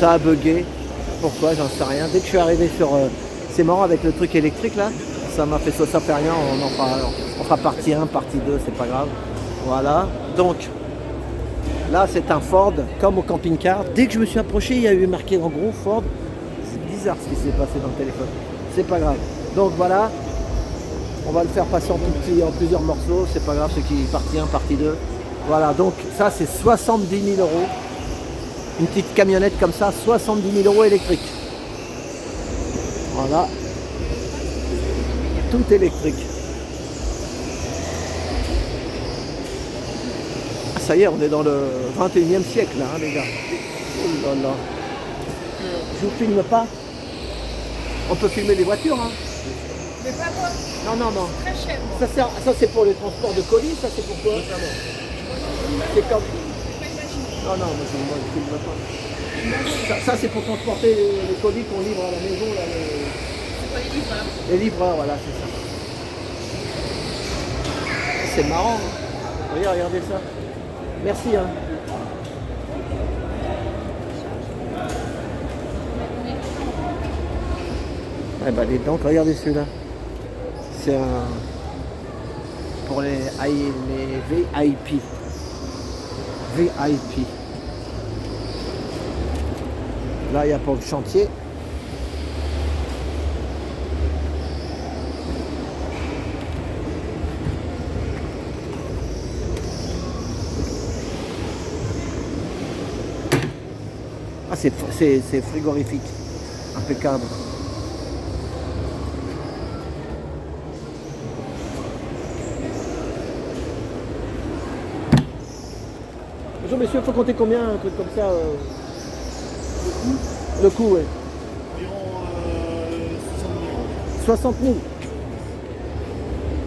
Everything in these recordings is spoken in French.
Ça a bugué. Pourquoi? J'en sais rien. Dès que je suis arrivé sur... c'est marrant avec le truc électrique là. Ça m'a fait ça fait rien. On fera partie 1, partie 2, c'est pas grave. Voilà. Donc, là c'est un Ford, comme au camping-car. Dès que je me suis approché, il y a eu marqué en gros Ford. C'est bizarre ce qui s'est passé dans le téléphone. C'est pas grave. Donc voilà. On va le faire passer en plusieurs morceaux. C'est pas grave, c'est qui partie 1, partie 2. Voilà. Donc ça c'est 70 000 euros. Une petite camionnette comme ça, 70 000 euros électrique. Voilà. Tout électrique. Ah, ça y est, on est dans le 21e siècle là, hein, les gars. Oh là là. Je vous filme pas. On peut filmer les voitures, hein. Mais pas moi. Non. Très cher. Moi. Ça c'est pour les transports de colis, ça c'est pour quoi? C'est comme... Non, moi je filme pas. Ça c'est pour transporter les colis qu'on livre à la maison. Là, C'est pas les livreurs. les livreurs, voilà, c'est ça. C'est marrant. Hein. Regardez ça. Merci. Hein. Eh ben, donc, regardez celui-là. C'est un... pour les VIP. VIP. Là, il y a pour le chantier. Ah, c'est frigorifique. Impeccable. Bonjour messieurs, il faut compter combien un truc comme ça Le coût, ouais. Environ 60 000 euros. 60 000.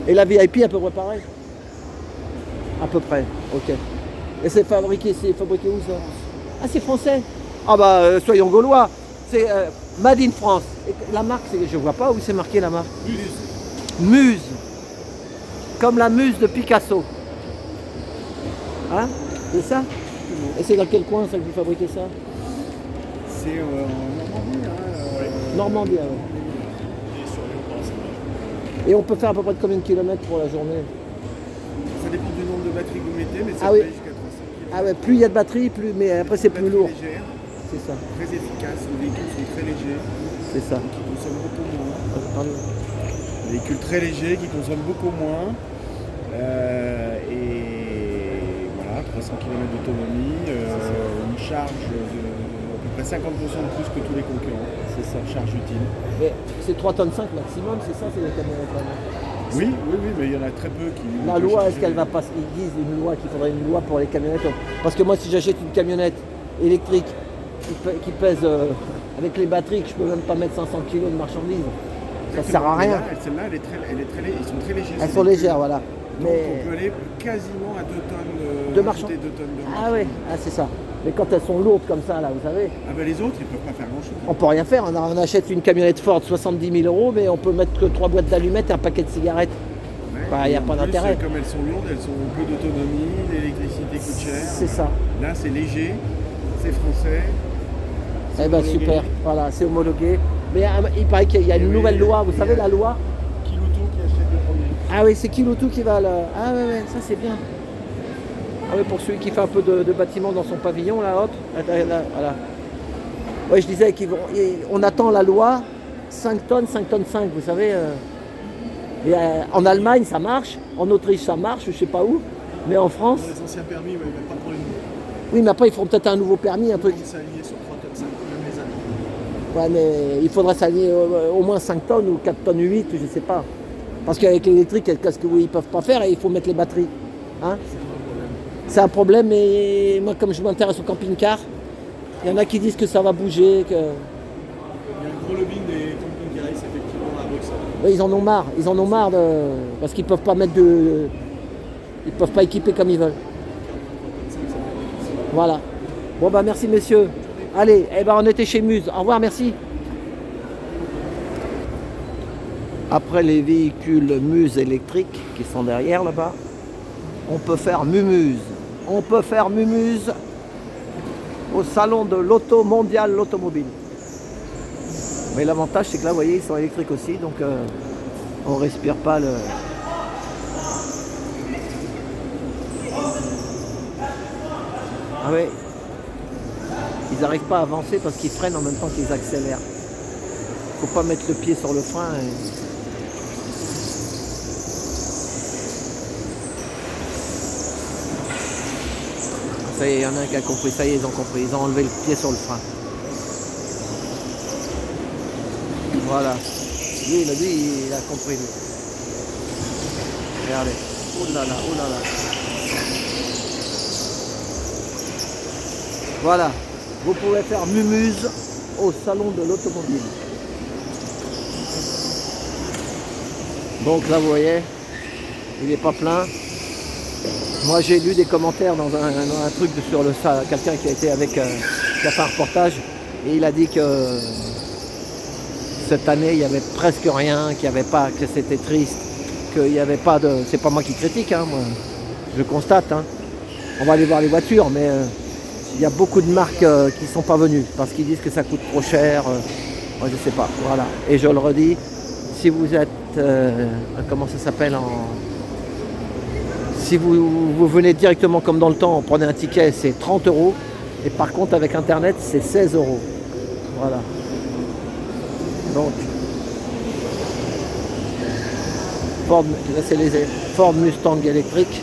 Et la VIP à peu près pareil? À peu près, ok. Et c'est fabriqué où ça? Ah, c'est français? Ah bah soyons gaulois. C'est Made in France. Et la marque, je vois pas où c'est marqué la marque. Muse. Comme la muse de Picasso. Hein? C'est ça? Et c'est dans quel coin ça que vous fabriquez ça? C'est en Normandie. Hein, Normandie, ouais. Et sur Lyon, c'est Et on peut faire à peu près de combien de kilomètres pour la journée? ça dépend du nombre de batteries que vous mettez, mais ça Ah peut oui. aller jusqu'à 300 kg. Ah ouais, plus il y a de batterie, mais après c'est plus lourd. Légère, C'est ça, très efficace, les véhicules sont très légers, c'est ça. qui consomment beaucoup moins. Pardon. Des véhicules très légers qui consomment beaucoup moins. Et voilà, 300 km d'autonomie, une charge de à peu près 50% de plus que tous les concurrents. C'est ça. Charge utile. Mais c'est 3,5 tonnes maximum, c'est ça, c'est les camionnettes là. Oui, mais il y en a très peu qui... La loi, est-ce qu'elle va passer? Ils disent une loi qu'il faudrait une loi pour les camionnettes. Parce que moi, si j'achète une camionnette électrique qui pèse avec les batteries, que je peux même pas mettre 500 kg de marchandises, ça sert à rien. Celle-là, ils sont très légers. Elles sont légères, voilà. Donc Mais on peut aller quasiment à 2 tonnes de marchandises. 2 tonnes de Ah ouais, ah, c'est ça. Mais quand elles sont lourdes comme ça, là, vous savez, Ah ben les autres, ils peuvent pas faire grand-chose. on peut rien faire. On achète une camionnette Ford 70 000 euros, mais on peut mettre que 3 boîtes d'allumettes et un paquet de cigarettes. Bah, y a Et en pas plus, d'intérêt. Comme elles sont lourdes, elles ont peu d'autonomie, l'électricité coûte cher. C'est ça. Là, c'est léger, c'est français. Eh ben homologué. super, voilà, c'est homologué. Mais il paraît qu'il y a une nouvelle loi, vous savez la loi? Kiloutou qui achète le premier. Ah oui, c'est Kiloutou qui va là. Ah ouais, ça c'est bien. Ah oui, pour celui qui fait un peu de bâtiment dans son pavillon, là, hop, là, voilà. Ouais, je disais qu'on attend la loi 5 tonnes, 5 tonnes 5, vous savez. Et, en Allemagne, ça marche. En Autriche, ça marche, je sais pas où. Mais en France, Pour les anciens permis, ouais, mais pas pour les nouveaux. oui, mais après, ils feront peut-être un nouveau permis, un truc. Ils s'alignent sur 3 tonnes 5, même les années. Ouais, mais il faudrait s'aligner au moins 5 tonnes ou 4 tonnes 8, je sais pas. Parce qu'avec l'électrique, qu'est-ce qu'ils ne peuvent pas faire et il faut mettre les batteries. Hein? C'est un problème, mais moi, comme je m'intéresse au camping-car, il y en a qui disent que ça va bouger, que... Il y a un gros lobbying des camping-caristes, effectivement, à Bruxelles. Ouais, ils en ont marre parce qu'ils peuvent pas mettre ils peuvent pas équiper comme ils veulent. Voilà. Bon bah merci messieurs. Allez, eh ben on était chez Muse. Au revoir, merci. Après les véhicules Muse électriques qui sont derrière là-bas, on peut faire Mumuse. On peut faire Mumuse. au salon de l'auto mondial, l'automobile. Mais l'avantage c'est que là vous voyez ils sont électriques aussi, donc on respire pas le... Ah ouais, ils n'arrivent pas à avancer parce qu'ils freinent en même temps qu'ils accélèrent. Faut pas mettre le pied sur le frein. Ça y est, il y en a un qui a compris, ça y est, ils ont compris, ils ont enlevé le pied sur le frein. Voilà. Lui, il a compris, lui. Regardez. Oh là là, oh là là. Voilà. Vous pouvez faire mumuse au salon de l'automobile. Donc là, vous voyez, il n'est pas plein. Moi, j'ai lu des commentaires dans un truc sur le quelqu'un qui a été avec, qui a fait un reportage, et il a dit que cette année, il n'y avait presque rien, qu'il n'y avait pas, que c'était triste, qu'il n'y avait pas de... C'est pas moi qui critique, hein, moi, je constate. Hein. On va aller voir les voitures, mais il y a beaucoup de marques qui ne sont pas venues, parce qu'ils disent que ça coûte trop cher. Moi, je sais pas, voilà. Et je le redis, si vous êtes... comment ça s'appelle Si vous venez directement comme dans le temps, prenez un ticket, c'est 30 €. Et par contre, avec Internet, c'est 16 €. Voilà. Donc, Ford, là c'est les Ford Mustang électriques.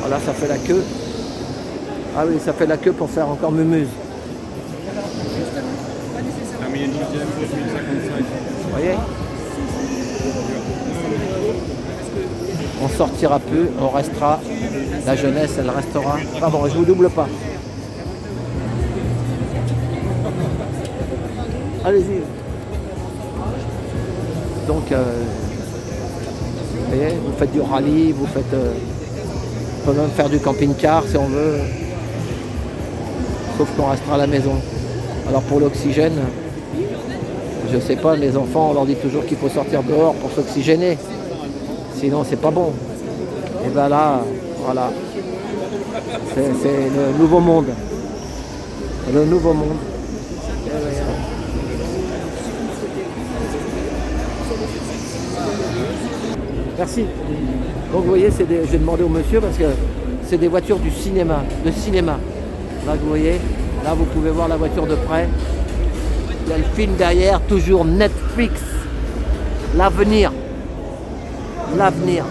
Voilà, ça fait la queue. Ah oui, ça fait la queue pour faire encore mumuse. Vous voyez ? On sortira peu, on restera. La jeunesse, elle restera. Pardon, je vous double pas. Allez-y. Donc, vous voyez, vous faites du rallye, vous faites... on peut même faire du camping-car si on veut. Sauf qu'on restera à la maison. Alors pour l'oxygène, je sais pas, les enfants, on leur dit toujours qu'il faut sortir dehors pour s'oxygéner. Sinon, c'est pas bon. Et ben là, voilà. C'est le nouveau monde. Le nouveau monde. Merci. Donc vous voyez, j'ai demandé au monsieur parce que c'est des voitures du cinéma, de cinéma. Là vous voyez, là vous pouvez voir la voiture de près. Il y a le film derrière, toujours Netflix. L'avenir. L'avenir.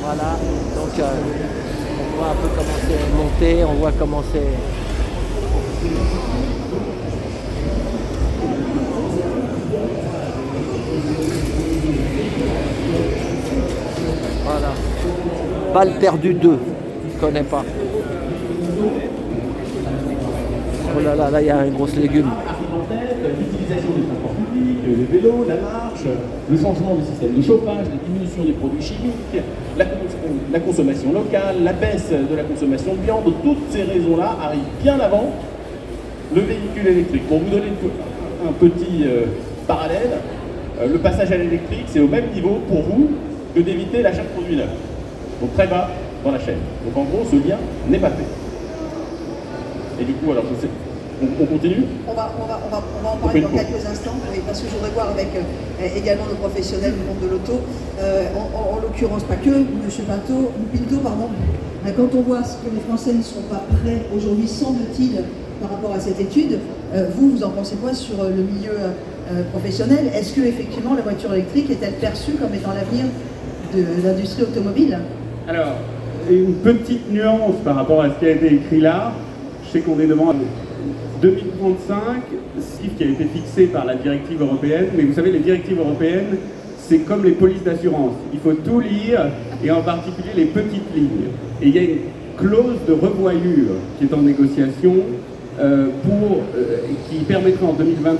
Voilà. Donc on voit un peu comment c'est monté, on voit comment c'est. Voilà. Balle perdue 2. Je connais pas. Oh là là, là il y a un gros légume. L'utilisation des transports publics, le vélo, la marche, le changement du système de chauffage, la diminution des produits chimiques, la consommation locale, la baisse de la consommation de viande, toutes ces raisons-là arrivent bien avant le véhicule électrique. Pour vous donner un petit parallèle, le passage à l'électrique, c'est au même niveau pour vous que d'éviter l'achat de produits neufs. Donc très bas dans la chaîne. Donc en gros, ce lien n'est pas fait. Et du coup, alors je sais, on continue ? On va en parler dans quelques instants, oui, parce que je voudrais voir avec également nos professionnels du monde de l'auto, en l'occurrence pas que, M. Pinto, pardon. Quand on voit ce que les Français ne sont pas prêts aujourd'hui, semble-t-il, par rapport à cette étude, vous en pensez quoi sur le milieu professionnel ? Est-ce que effectivement la voiture électrique est-elle perçue comme étant l'avenir de l'industrie automobile ? Alors, une petite nuance par rapport à ce qui a été écrit là. Je sais qu'on est devant 2035, chiffre qui a été fixé par la directive européenne, mais vous savez, les directives européennes, c'est comme les polices d'assurance. Il faut tout lire, et en particulier les petites lignes. Et il y a une clause de revoyure qui est en négociation qui permettrait en 2026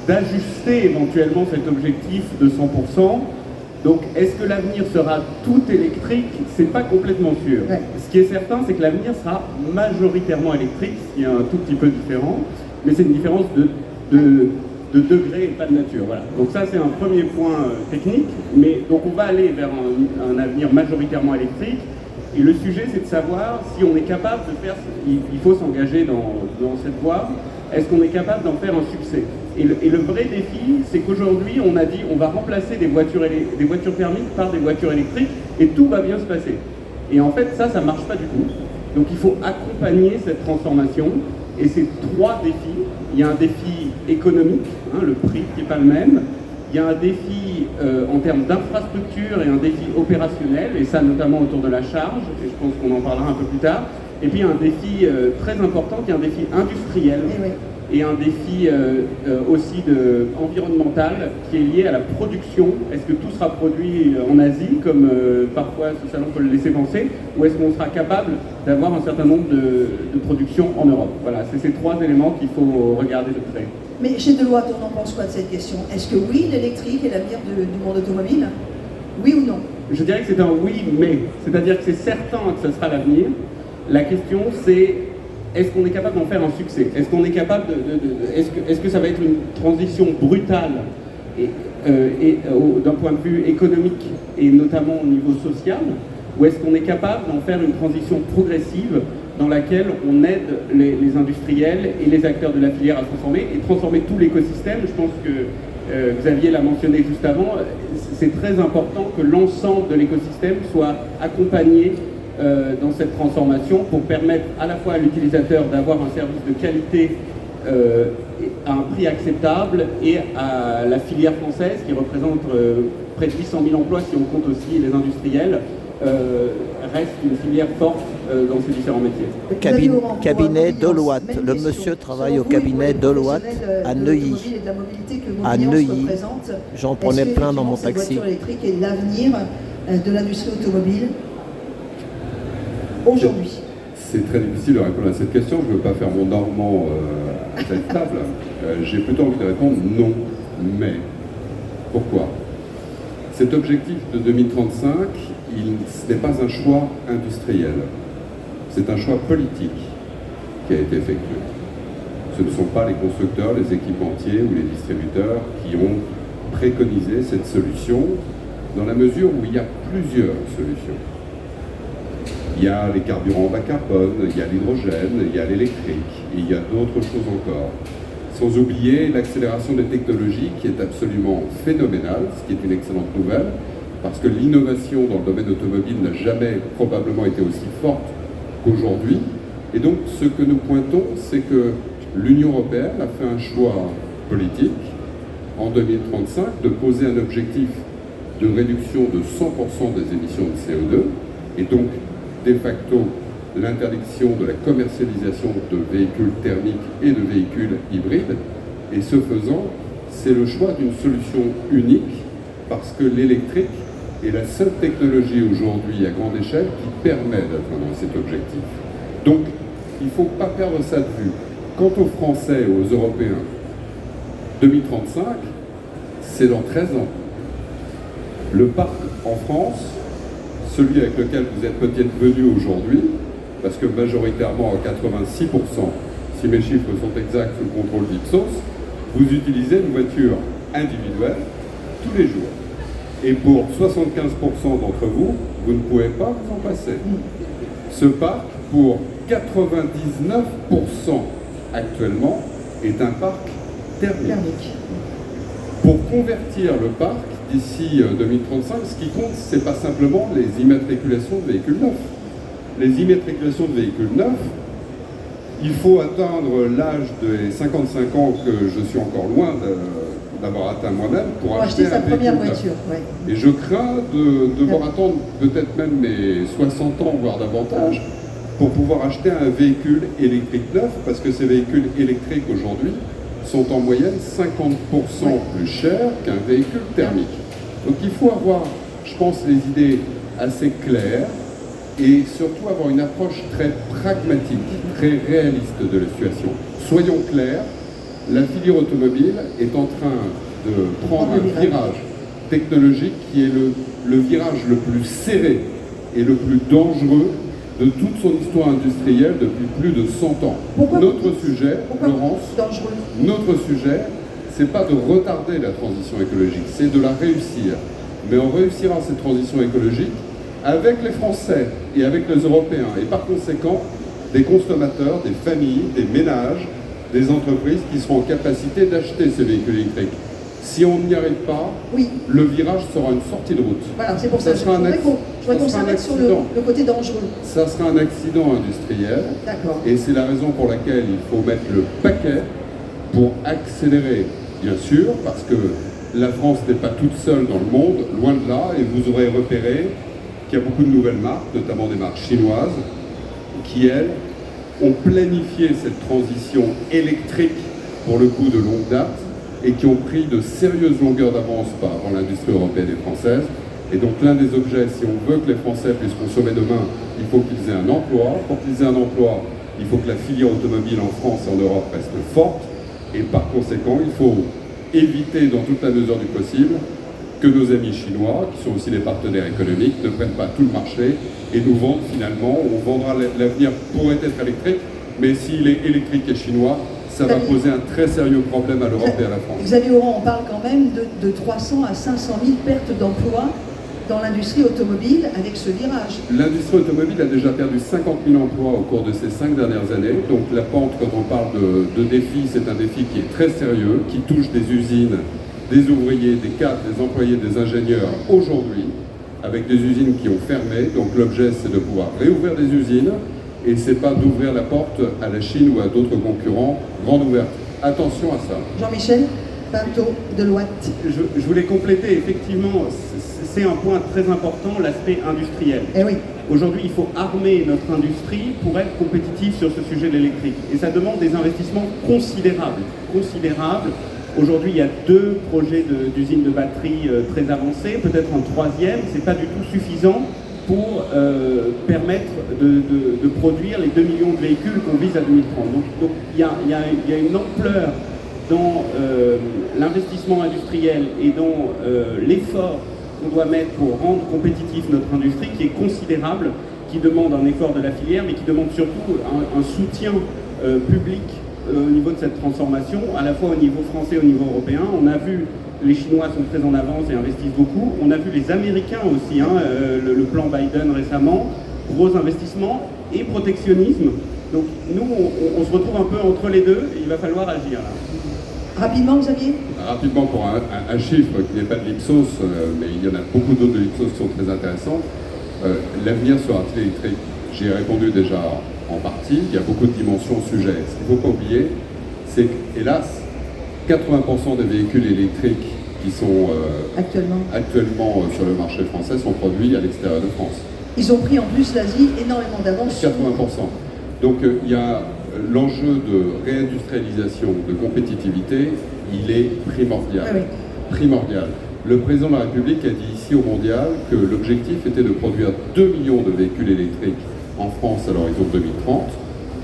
d'ajuster éventuellement cet objectif de 100%. Donc, est-ce que l'avenir sera tout électrique ? C'est pas complètement sûr. Ouais. Ce qui est certain, c'est que l'avenir sera majoritairement électrique, ce qui est un tout petit peu différent, mais c'est une différence de degré et pas de nature. Voilà. Donc ça, c'est un premier point technique, mais donc on va aller vers un avenir majoritairement électrique. Et le sujet, c'est de savoir si on est capable de faire, il faut s'engager dans cette voie, est-ce qu'on est capable d'en faire un succès? Et le vrai défi, c'est qu'aujourd'hui, on a dit on va remplacer des voitures thermiques par des voitures électriques et tout va bien se passer. Et en fait, ça marche pas du tout. Donc il faut accompagner cette transformation. Et c'est 3 défis. Il y a un défi économique, le prix qui n'est pas le même. Il y a un défi en termes d'infrastructure et un défi opérationnel, et ça notamment autour de la charge, et je pense qu'on en parlera un peu plus tard. Et puis il y a un défi très important qui est un défi industriel. Et un défi aussi environnemental qui est lié à la production. Est-ce que tout sera produit en Asie, comme parfois ce salon peut le laisser penser, ou est-ce qu'on sera capable d'avoir un certain nombre de productions en Europe? Voilà, c'est ces 3 éléments qu'il faut regarder de près. Mais chez Deloitte, on en pense quoi de cette question? Est-ce que oui, l'électrique est l'avenir du monde automobile? Oui ou non? Je dirais que c'est un oui, mais. C'est-à-dire que c'est certain que ce sera l'avenir. La question, c'est est-ce qu'on est capable d'en faire un succès? Est-ce qu'on est capable est-ce que ça va être une transition brutale et d'un point de vue économique et notamment au niveau social? Ou est-ce qu'on est capable d'en faire une transition progressive dans laquelle on aide les industriels et les acteurs de la filière à se transformer tout l'écosystème? Je pense que Xavier l'a mentionné juste avant, c'est très important que l'ensemble de l'écosystème soit accompagné dans cette transformation pour permettre à la fois à l'utilisateur d'avoir un service de qualité à un prix acceptable et à la filière française qui représente près de 800 000 emplois si on compte aussi les industriels, reste une filière forte dans ces différents métiers. Cabinet Deloitte. Le monsieur travaille au cabinet Deloitte à Neuilly. À Neuilly. J'en prenais plein dans mon taxi. La voiture électrique est l'avenir de l'industrie automobile aujourd'hui. C'est très difficile de répondre à cette question. Je ne veux pas faire mon normand à cette table. J'ai plutôt envie de répondre non, mais. Pourquoi? Cet objectif de 2035, ce n'est pas un choix industriel. C'est un choix politique qui a été effectué. Ce ne sont pas les constructeurs, les équipementiers ou les distributeurs qui ont préconisé cette solution, dans la mesure où il y a plusieurs solutions. Il y a les carburants bas carbone, il y a l'hydrogène, il y a l'électrique, et il y a d'autres choses encore. Sans oublier l'accélération des technologies qui est absolument phénoménale, ce qui est une excellente nouvelle, parce que l'innovation dans le domaine automobile n'a jamais probablement été aussi forte qu'aujourd'hui. Et donc ce que nous pointons, c'est que l'Union européenne a fait un choix politique en 2035 de poser un objectif de réduction de 100% des émissions de CO2, et donc de facto l'interdiction de la commercialisation de véhicules thermiques et de véhicules hybrides. Et ce faisant, c'est le choix d'une solution unique, parce que l'électrique est la seule technologie aujourd'hui à grande échelle qui permet d'atteindre cet objectif. Donc, il ne faut pas perdre ça de vue. Quant aux Français et aux Européens, 2035, c'est dans 13 ans. Le parc en France, celui avec lequel vous êtes peut-être venu aujourd'hui, parce que majoritairement à 86%, si mes chiffres sont exacts sous le contrôle d'Ipsos, vous utilisez une voiture individuelle tous les jours. Et pour 75% d'entre vous, vous ne pouvez pas vous en passer. Ce parc, pour 99% actuellement, est un parc thermique. Pour convertir le parc d'ici 2035, ce qui compte, ce n'est pas simplement les immatriculations de véhicules neufs. Les immatriculations de véhicules neufs, il faut atteindre l'âge des 55 ans que je suis encore loin d'avoir atteint moi-même pour acheter sa première voiture. Ouais. Et je crains de devoir attendre peut-être même mes 60 ans, voire davantage, pour pouvoir acheter un véhicule électrique neuf, parce que ces véhicules électriques aujourd'hui sont en moyenne 50% plus chers qu'un véhicule thermique. Donc il faut avoir, je pense, les idées assez claires et surtout avoir une approche très pragmatique, très réaliste de la situation. Soyons clairs, la filière automobile est en train de prendre un virage technologique qui est le virage le plus serré et le plus dangereux de toute son histoire industrielle depuis plus de 100 ans. Notre sujet, Laurence, notre sujet, c'est pas de retarder la transition écologique, c'est de la réussir. Mais on réussira cette transition écologique avec les Français et avec les Européens, et par conséquent, des consommateurs, des familles, des ménages, des entreprises qui seront en capacité d'acheter ces véhicules électriques. Si on n'y arrive pas, Oui. le virage sera une sortie de route. Voilà, c'est pour ça. Je sera un voudrais qu'on s'arrête sur le côté dangereux. Ça sera un accident industriel. D'accord. Et c'est la raison pour laquelle il faut mettre le paquet pour accélérer, bien sûr, parce que la France n'est pas toute seule dans le monde, loin de là, et vous aurez repéré qu'il y a beaucoup de nouvelles marques, notamment des marques chinoises, qui, elles, ont planifié cette transition électrique pour le coup de longue date et qui ont pris de sérieuses longueurs d'avance par rapport à l'industrie européenne et française. Et donc l'un des objets, si on veut que les Français puissent consommer demain, il faut qu'ils aient un emploi. Pour qu'ils aient un emploi, il faut que la filière automobile en France et en Europe reste forte. Et par conséquent, il faut éviter dans toute la mesure du possible que nos amis chinois, qui sont aussi des partenaires économiques, ne prennent pas tout le marché et nous vendent finalement, on vendra l'avenir pourrait être électrique, mais s'il est électrique et chinois, ça va poser un très sérieux problème à l'Europe et à la France. Xavier Oran, on parle quand même de 300 à 500 000 pertes d'emplois dans l'industrie automobile avec ce virage. L'industrie automobile a déjà perdu 50 000 emplois au cours de ces 5 dernières années. Donc la pente, quand on parle de défi, c'est un défi qui est très sérieux, qui touche des usines, des ouvriers, des cadres, des employés, des ingénieurs aujourd'hui, avec des usines qui ont fermé. Donc l'objet, c'est de pouvoir réouvrir des usines et c'est pas d'ouvrir la porte à la Chine ou à d'autres concurrents. Grande ouverte. Attention à ça. Jean-Michel Pinto de Loite. Je voulais compléter, effectivement, c'est un point très important, l'aspect industriel. Eh oui. Aujourd'hui, il faut armer notre industrie pour être compétitif sur ce sujet de l'électrique. Et ça demande des investissements considérables. Aujourd'hui, il y a 2 projets d'usines de batterie très avancés, peut-être un 3e, c'est pas du tout suffisant pour permettre de produire les 2 millions de véhicules qu'on vise à 2030. Donc il y a une ampleur dans l'investissement industriel et dans l'effort qu'on doit mettre pour rendre compétitif notre industrie qui est considérable, qui demande un effort de la filière, mais qui demande surtout un soutien public au niveau de cette transformation, à la fois au niveau français et au niveau européen. On a vu les Chinois sont très en avance et investissent beaucoup. On a vu les Américains aussi, le plan Biden récemment, gros investissements et protectionnisme. Donc nous, on se retrouve un peu entre les deux et il va falloir agir là. Rapidement, Xavier. Rapidement, pour un chiffre qui n'est pas de l'Ipsos, mais il y en a beaucoup d'autres de l'Ipsos qui sont très intéressants. L'avenir sera-t-il électrique? J'y ai répondu déjà en partie. Il y a beaucoup de dimensions au sujet. Ce qu'il ne faut pas oublier, c'est qu'hélas, 80% des véhicules électriques qui sont actuellement sur le marché français sont produits à l'extérieur de France. Ils ont pris en plus l'Asie énormément d'avance. 80%. Donc il y a l'enjeu de réindustrialisation, de compétitivité, il est primordial. Oui. Primordial. Le président de la République a dit ici au Mondial que l'objectif était de produire 2 millions de véhicules électriques en France à l'horizon 2030.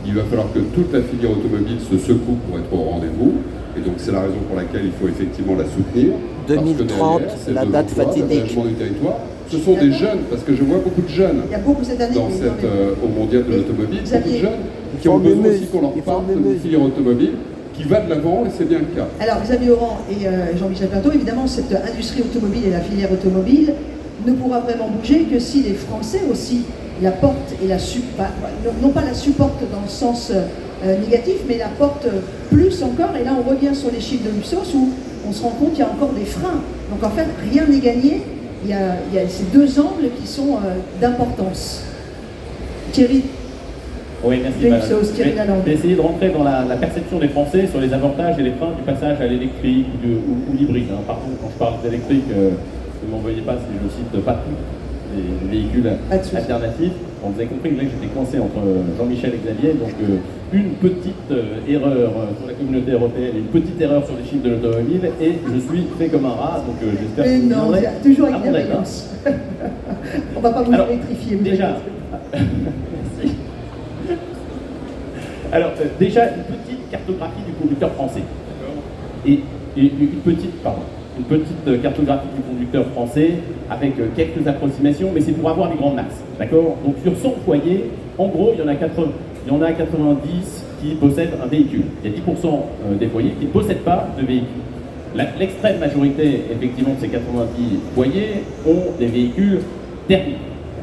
Il va falloir que toute la filière automobile se secoue pour être au rendez-vous. Et donc c'est la raison pour laquelle il faut effectivement la soutenir. 2030, la date fatidique. Du territoire. Ce sont des jeunes, parce que je vois beaucoup de jeunes Il y a beaucoup cette année au Mondial de l'automobile, beaucoup de jeunes qui font ont besoin mumuse. aussi qu'on leur Ils font parle de mumuse. filière automobile qui va de l'avant et c'est bien le cas. Alors, Xavier Oran et Jean-Michel Pinto, évidemment, cette industrie automobile et la filière automobile ne pourra vraiment bouger que si les Français aussi la portent et la supportent, non pas la supportent dans le sens négatif, mais la portent plus encore. Et là, on revient sur les chiffres de l'Ipsos où on se rend compte qu'il y a encore des freins. Donc, en fait, rien n'est gagné. Il y a ces 2 angles qui sont d'importance. Thierry. Oui, merci. Thierry Lalande. J'ai essayé de rentrer dans la perception des Français sur les avantages et les freins du passage à l'électrique ou l'hybride. Par contre, quand je parle d'électrique, ne m'envoyez pas si je cite pas tous les véhicules alternatifs. Vous avez compris que là j'étais coincé entre Jean-Michel et Xavier, donc une petite erreur sur la communauté européenne et une petite erreur sur les chiffres de l'automobile et je suis fait comme un rat, donc j'espère que vous non, viendrez toujours à avec mon aide. bienveillance. On va pas vous électrifier. Vous déjà, merci. Alors déjà une petite cartographie du conducteur français et une petite cartographie du conducteur français avec quelques approximations, mais c'est pour avoir des grandes masses, d'accord? Donc sur 100 foyers, en gros, il y en a 90 qui possèdent un véhicule. Il y a 10% des foyers qui ne possèdent pas de véhicule. L'extrême majorité, effectivement, de ces 90 foyers ont des véhicules thermiques.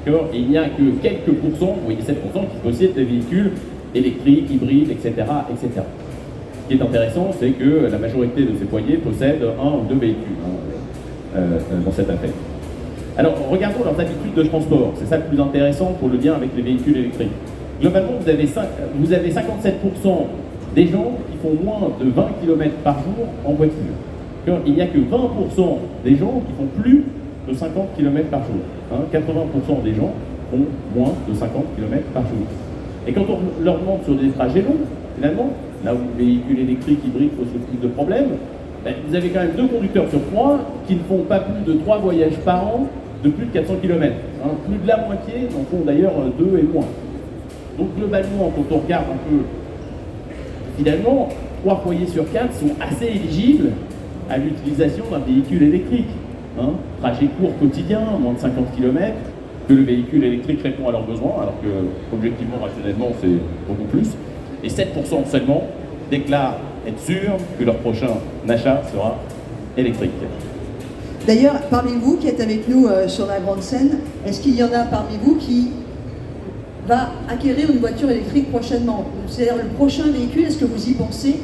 D'accord. Et il n'y a que quelques pourcents, vous voyez 7%, qui possèdent des véhicules électriques, hybrides, etc., etc. Ce qui est intéressant, c'est que la majorité de ces foyers possèdent un ou deux véhicules dans cette affaire. Alors, regardons leurs habitudes de transport. C'est ça le plus intéressant pour le lien avec les véhicules électriques. Globalement, vous avez 57% des gens qui font moins de 20 km par jour en voiture. Il n'y a que 20% des gens qui font plus de 50 km par jour. 80% des gens font moins de 50 km par jour. Et quand on leur demande sur des trajets longs, finalement, là où les véhicules électriques hybrides posent le plus de problèmes, vous avez quand même 2 conducteurs sur 3 qui ne font pas plus de 3 voyages par an de plus de 400 km. Plus de la moitié en font d'ailleurs 2 et moins. Donc globalement, quand on regarde un peu, finalement, 3 foyers sur 4 sont assez éligibles à l'utilisation d'un véhicule électrique. Trajet court quotidien, moins de 50 km, que le véhicule électrique répond à leurs besoins, alors que, objectivement, rationnellement, c'est beaucoup plus. Et 7% seulement déclarent être sûrs que leur prochain achat sera électrique. D'ailleurs, parmi vous qui êtes avec nous sur la grande scène, est-ce qu'il y en a parmi vous qui va acquérir une voiture électrique prochainement? C'est-à-dire le prochain véhicule, est-ce que vous y pensez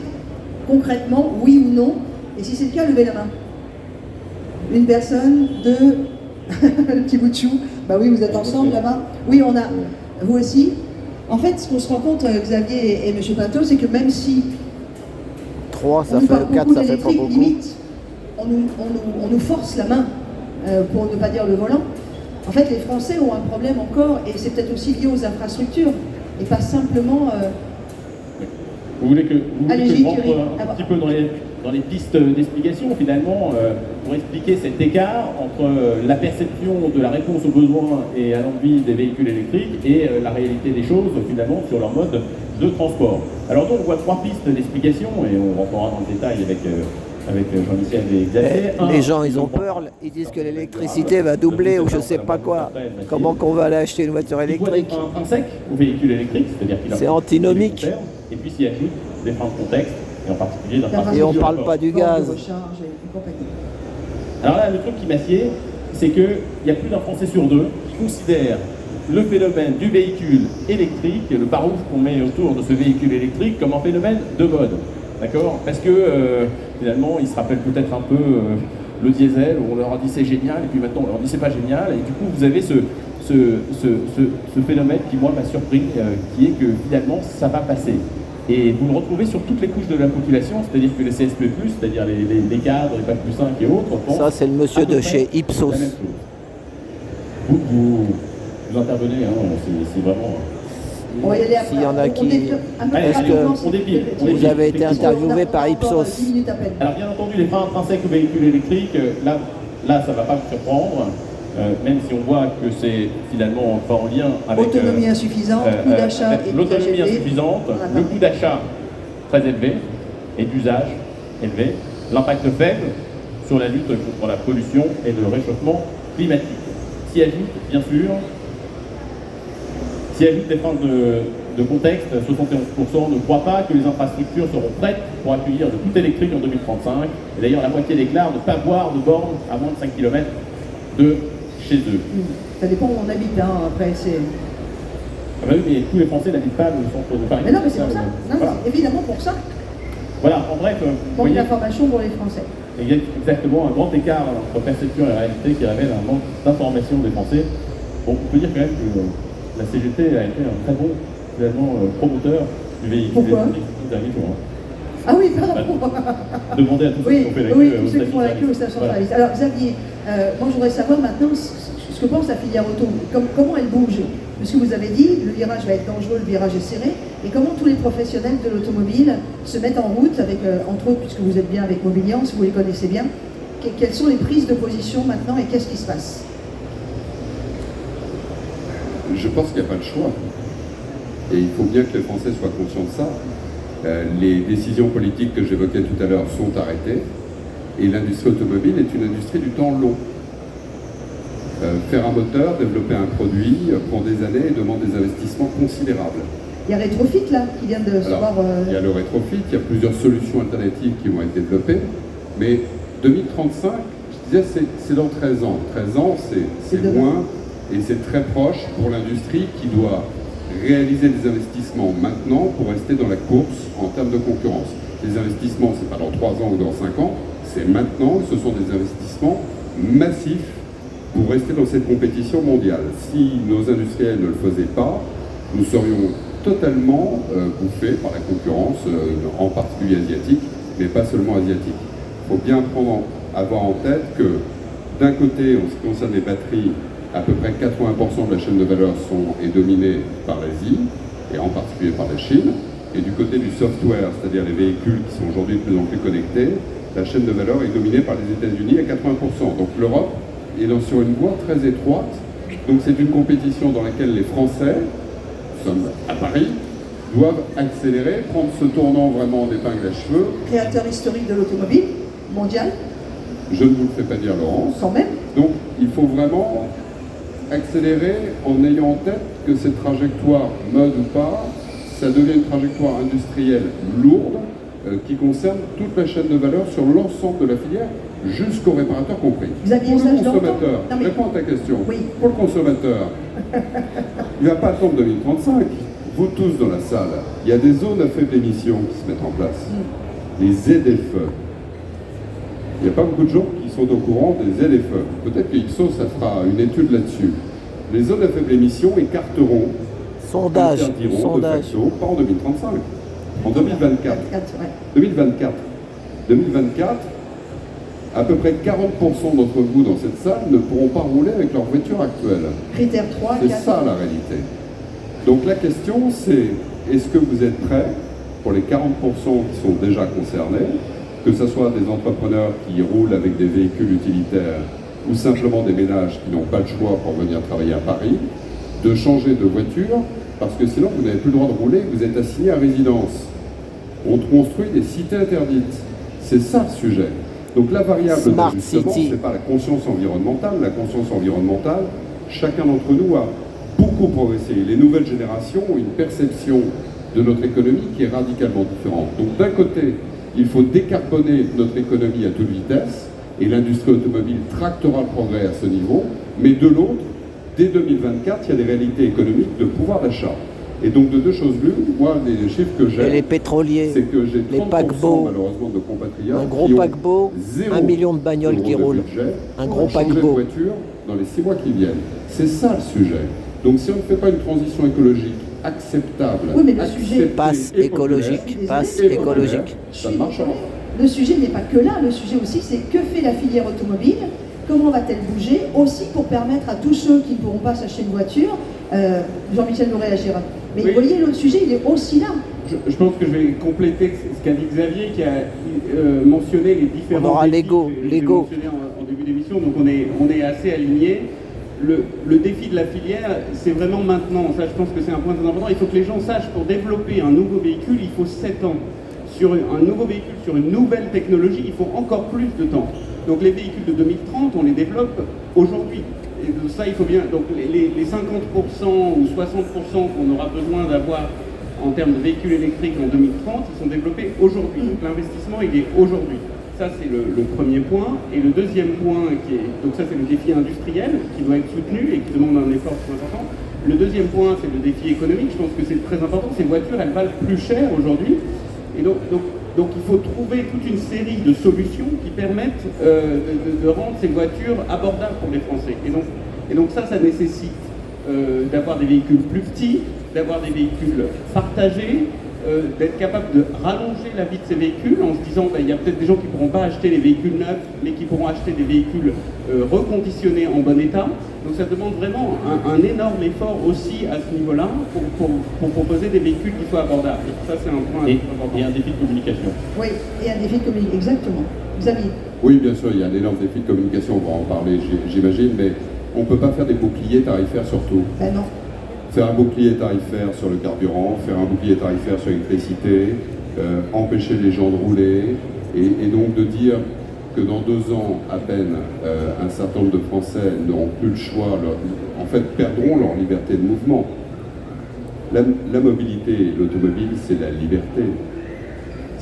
concrètement, oui ou non? Et si c'est le cas, levez la main. Une personne, 2, le petit bout de chou. Bah oui, vous êtes ensemble là-bas. Oui, on a. Vous aussi. En fait, ce qu'on se rend compte, Xavier et M. Pinto, c'est que même si 3, ça fait 4, ça fait pas beaucoup. Limite, on nous force la main, pour ne pas dire le volant. En fait, les Français ont un problème encore, et c'est peut-être aussi lié aux infrastructures, et pas simplement... Vous voulez que je rentre un petit peu dans les pistes d'explication, finalement, pour expliquer cet écart entre la perception de la réponse aux besoins et à l'envie des véhicules électriques et la réalité des choses, finalement, sur leur mode de transport. Alors donc, on voit 3 pistes d'explication, et on rentrera dans le détail avec Jean-Michel et Xavier. Les gens, ils ont peur, ils disent que l'électricité va doubler ou je sais pas quoi. Comment qu'on va aller acheter une voiture électrique? Un sec au véhicule électrique, c'est-à-dire qu'il a... C'est antinomique. Et puis s'y ajoute des freins de contexte, et en particulier d'infrastructure. Et on parle pas du gaz. Alors là, le truc qui m'assied, c'est qu'il y a plus d'un Français sur 2 qui considère le phénomène du véhicule électrique, le barouf qu'on met autour de ce véhicule électrique, comme un phénomène de mode. D'accord? Parce que finalement, ils se rappellent peut-être un peu le diesel, où on leur a dit c'est génial, et puis maintenant on leur dit c'est pas génial, et du coup vous avez ce phénomène qui moi m'a surpris, qui est que finalement ça va passer. Et vous le retrouvez sur toutes les couches de la population, c'est-à-dire que les CSP+, c'est-à-dire les cadres, les Bac plus 5 et autres, ça c'est le monsieur de chez Ipsos. Vous intervenez, c'est vraiment... S'il y en a qui... Est-ce que vous avez été interviewé par Ipsos? Alors bien entendu, les freins intrinsèques aux véhicules électriques, là ça ne va pas vous surprendre, même si on voit que c'est finalement pas en lien avec... Autonomie insuffisante, coût d'achat et l'autonomie insuffisante, le coût d'achat très élevé et d'usage élevé, l'impact faible sur la lutte contre la pollution et le réchauffement climatique. S'y ajoute, bien sûr, des freins de contexte, 71% ne croient pas que les infrastructures seront prêtes pour accueillir le tout électrique en 2035. Et d'ailleurs, la moitié déclare ne pas voir de bornes à moins de 5 km de chez eux. Ça dépend où on habite, après c'est... Ah bah oui, mais tous les Français n'habitent pas le centre de Paris. Mais non, mais c'est pour ça. Non, voilà. C'est évidemment pour ça. Voilà, en bref... Manque d'information pour les Français. Il y a exactement un grand écart entre perception et réalité qui révèle un manque d'information des Français. Bon, on peut dire quand même que la CGT a été un très bon promoteur du véhicule électrique ces derniers jours. Ah oui, pardon. Demandez à tous ceux qui ont fait la queue tous ceux qui font la queue aux stations service. Alors Xavier, moi je voudrais savoir maintenant ce que pense la filière auto. Comment elle bouge? Parce que vous avez dit, le virage va être dangereux, le virage est serré. Et comment tous les professionnels de l'automobile se mettent en route, avec, entre autres, puisque vous êtes bien avec Mobiliance, vous les connaissez bien, quelles sont les prises de position maintenant et qu'est-ce qui se passe? Je pense qu'il n'y a pas de choix. Et il faut bien que les Français soient conscients de ça. Les décisions politiques que j'évoquais tout à l'heure sont arrêtées. Et l'industrie automobile est une industrie du temps long. Faire un moteur, développer un produit, prend des années et demande des investissements considérables. Il y a Retrofit là, qui vient de se voir... Il y a le Retrofit, il y a plusieurs solutions alternatives qui vont être développées. Mais 2035, je disais, c'est dans 13 ans. 13 ans, c'est loin. Et c'est très proche pour l'industrie qui doit réaliser des investissements maintenant pour rester dans la course en termes de concurrence. Les investissements, c'est pas dans 3 ans ou dans 5 ans, c'est maintenant, ce sont des investissements massifs pour rester dans cette compétition mondiale. Si nos industriels ne le faisaient pas, nous serions totalement bouffés par la concurrence, en particulier asiatique, mais pas seulement asiatique. Il faut bien avoir en tête que d'un côté, en ce qui concerne les batteries, à peu près 80% de la chaîne de valeur est dominée par l'Asie, et en particulier par la Chine. Et du côté du software, c'est-à-dire les véhicules qui sont aujourd'hui de plus en plus connectés, la chaîne de valeur est dominée par les États-Unis à 80%. Donc l'Europe est sur une voie très étroite. Donc c'est une compétition dans laquelle les Français, nous sommes à Paris, doivent accélérer, prendre ce tournant vraiment d'épingle à cheveux. Créateur historique de l'automobile mondial. Je ne vous le fais pas dire, Laurence. Quand même. Donc il faut vraiment accélérer en ayant en tête que cette trajectoire, mode ou pas, ça devient une trajectoire industrielle lourde qui concerne toute la chaîne de valeur sur l'ensemble de la filière, jusqu'au réparateur compris. Vous aviez pour ça, le je l'entends. consommateur, Non, mais... réponds à ta question. Oui. Pour le consommateur, il ne va pas attendre 2035. Vous tous dans la salle, il y a des zones à faible émission qui se mettent en place. Les ZFE. Il n'y a pas beaucoup de gens qui sont au courant des ZFE. Peut-être que Ipsos, ça fera une étude là-dessus. Les zones à faible émission écarteront, interdiront de facto, pas en 2035, en 2024. 2024, à peu près 40% d'entre vous dans cette salle ne pourront pas rouler avec leur voiture actuelle. Critère 3, c'est 4. ça la réalité. Donc la question c'est, est-ce que vous êtes prêts pour les 40% qui sont déjà concernés, que ce soit des entrepreneurs qui roulent avec des véhicules utilitaires ou simplement des ménages qui n'ont pas le choix pour venir travailler à Paris, de changer de voiture, parce que sinon vous n'avez plus le droit de rouler, vous êtes assigné à résidence. On construit des cités interdites. C'est ça le sujet. Donc la variable d'ajustement, ce n'est pas la conscience environnementale. La conscience environnementale, chacun d'entre nous a beaucoup progressé. Les nouvelles générations ont une perception de notre économie qui est radicalement différente. Donc d'un côté, il faut décarboner notre économie à toute vitesse, et l'industrie automobile tractera le progrès à ce niveau, mais de l'autre, dès 2024, il y a des réalités économiques de pouvoir d'achat. Et donc de deux choses l'une, moi les chiffres que j'ai, les pétroliers, c'est que j'ai 30% les paquebots, malheureusement de compatriotes, un gros paquebot, 1 million de bagnoles qui roulent, un gros paquebot. De voiture dans les 6 mois qui viennent. C'est ça le sujet. Donc si on ne fait pas une transition écologique acceptable, oui, mais le sujet passe écologique, ça ne marchera. Le sujet n'est pas que là, le sujet aussi c'est que fait la filière automobile, comment va-t-elle bouger, aussi pour permettre à tous ceux qui ne pourront pas s'acheter une voiture, Jean-Michel nous réagira. Mais oui. Vous voyez, l'autre sujet il est aussi là. Je pense que je vais compléter ce qu'a dit Xavier qui a mentionné les différents on aura défis Lego. mentionné en début d'émission, donc on est assez alignés. Le défi de la filière, c'est vraiment maintenant, ça je pense que c'est un point très important, il faut que les gens sachent, pour développer un nouveau véhicule, il faut 7 ans. Sur un nouveau véhicule, sur une nouvelle technologie, il faut encore plus de temps. Donc les véhicules de 2030, on les développe aujourd'hui. Et ça, il faut bien. Donc les 50% ou 60% qu'on aura besoin d'avoir en termes de véhicules électriques en 2030, ils sont développés aujourd'hui. Donc l'investissement, il est aujourd'hui. Ça, c'est le premier point. Et le deuxième point, donc ça, c'est le défi industriel qui doit être soutenu et qui demande un effort très important. Le deuxième point, c'est le défi économique. Je pense que c'est très important. Ces voitures, elles valent plus cher aujourd'hui. Et donc il faut trouver toute une série de solutions qui permettent de rendre ces voitures abordables pour les Français. Et donc ça nécessite d'avoir des véhicules plus petits, d'avoir des véhicules partagés, d'être capable de rallonger la vie de ces véhicules en se disant il y a peut-être des gens qui ne pourront pas acheter les véhicules neufs, mais qui pourront acheter des véhicules reconditionnés en bon état. Donc ça demande vraiment un énorme effort aussi à ce niveau-là pour proposer des véhicules qui soient abordables. Ça c'est un point important. Et un défi de communication. Oui, et un défi de communication, exactement. Xavier. Oui, bien sûr, il y a un énorme défi de communication, on va en parler, j'imagine, mais on ne peut pas faire des boucliers tarifaires sur tout. Ben non. Faire un bouclier tarifaire sur le carburant, faire un bouclier tarifaire sur l'électricité, empêcher les gens de rouler, et donc de dire que dans 2 ans à peine, un certain nombre de Français n'auront plus le choix, en fait perdront leur liberté de mouvement. La mobilité, l'automobile, c'est la liberté.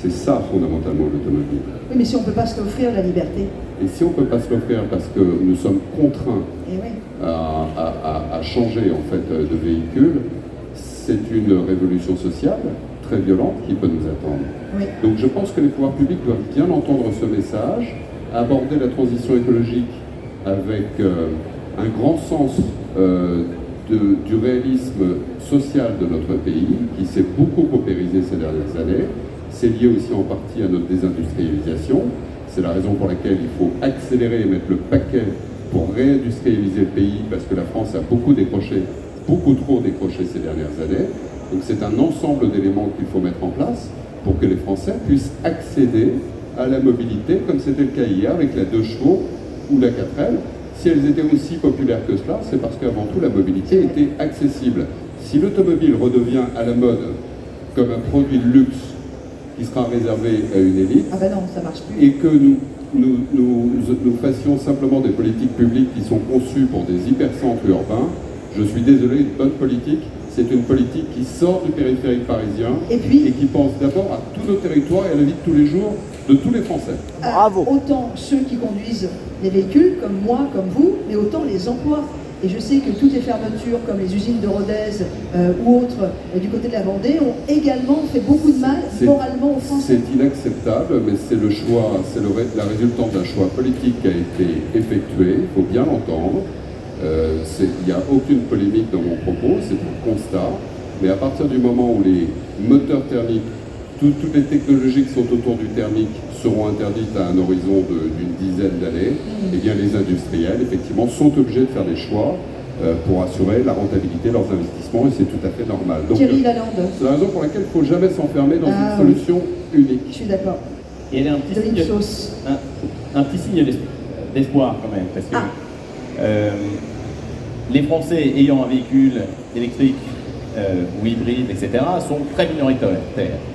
C'est ça fondamentalement l'automobile. Oui, mais si on ne peut pas se l'offrir, la liberté. Et si on ne peut pas se l'offrir parce que nous sommes contraints Et oui. à changer en fait de véhicule, c'est une révolution sociale très violente qui peut nous attendre. Oui. Donc je pense que les pouvoirs publics doivent bien entendre ce message, aborder la transition écologique avec un grand sens du réalisme social de notre pays, qui s'est beaucoup paupérisé ces dernières années. C'est lié aussi en partie à notre désindustrialisation. C'est la raison pour laquelle il faut accélérer et mettre le paquet pour réindustrialiser le pays, parce que la France a beaucoup décroché, beaucoup trop décroché ces dernières années. Donc c'est un ensemble d'éléments qu'il faut mettre en place pour que les Français puissent accéder à la mobilité, comme c'était le cas hier avec la 2 chevaux ou la 4L. Si elles étaient aussi populaires que cela, c'est parce qu'avant tout la mobilité était accessible. Si l'automobile redevient à la mode comme un produit de luxe qui sera réservé à une élite, Ah ben non, ça marche plus. et que nous fassions simplement des politiques publiques qui sont conçues pour des hypercentres urbains, je suis désolé, une bonne politique, c'est une politique qui sort du périphérique parisien Et puis qui pense d'abord à tous nos territoires et à la vie de tous les jours de tous les Français. Bravo. Autant ceux qui conduisent les véhicules, comme moi, comme vous, mais autant les emplois. Et je sais que toutes les fermetures, comme les usines de Rodez ou autres du côté de la Vendée, ont également fait beaucoup de mal moralement aux Français. C'est inacceptable, mais c'est le choix, c'est la résultante d'un choix politique qui a été effectué, il faut bien l'entendre. Il n'y a aucune polémique dans mon propos, c'est un constat. Mais à partir du moment où les moteurs thermiques, toutes les technologies qui sont autour du thermique seront interdites à un horizon d'une dizaine d'années, eh bien les industriels, effectivement, sont obligés de faire des choix pour assurer la rentabilité de leurs investissements, et c'est tout à fait normal. Donc, Thierry Lalande. c'est la raison pour laquelle il ne faut jamais s'enfermer dans une oui. solution unique. Je suis d'accord. Et elle est un petit De signe, l'Ipsos. un petit signe d'espoir quand même, parce que les Français ayant un véhicule électrique ou hybride, etc., sont très minoritaires.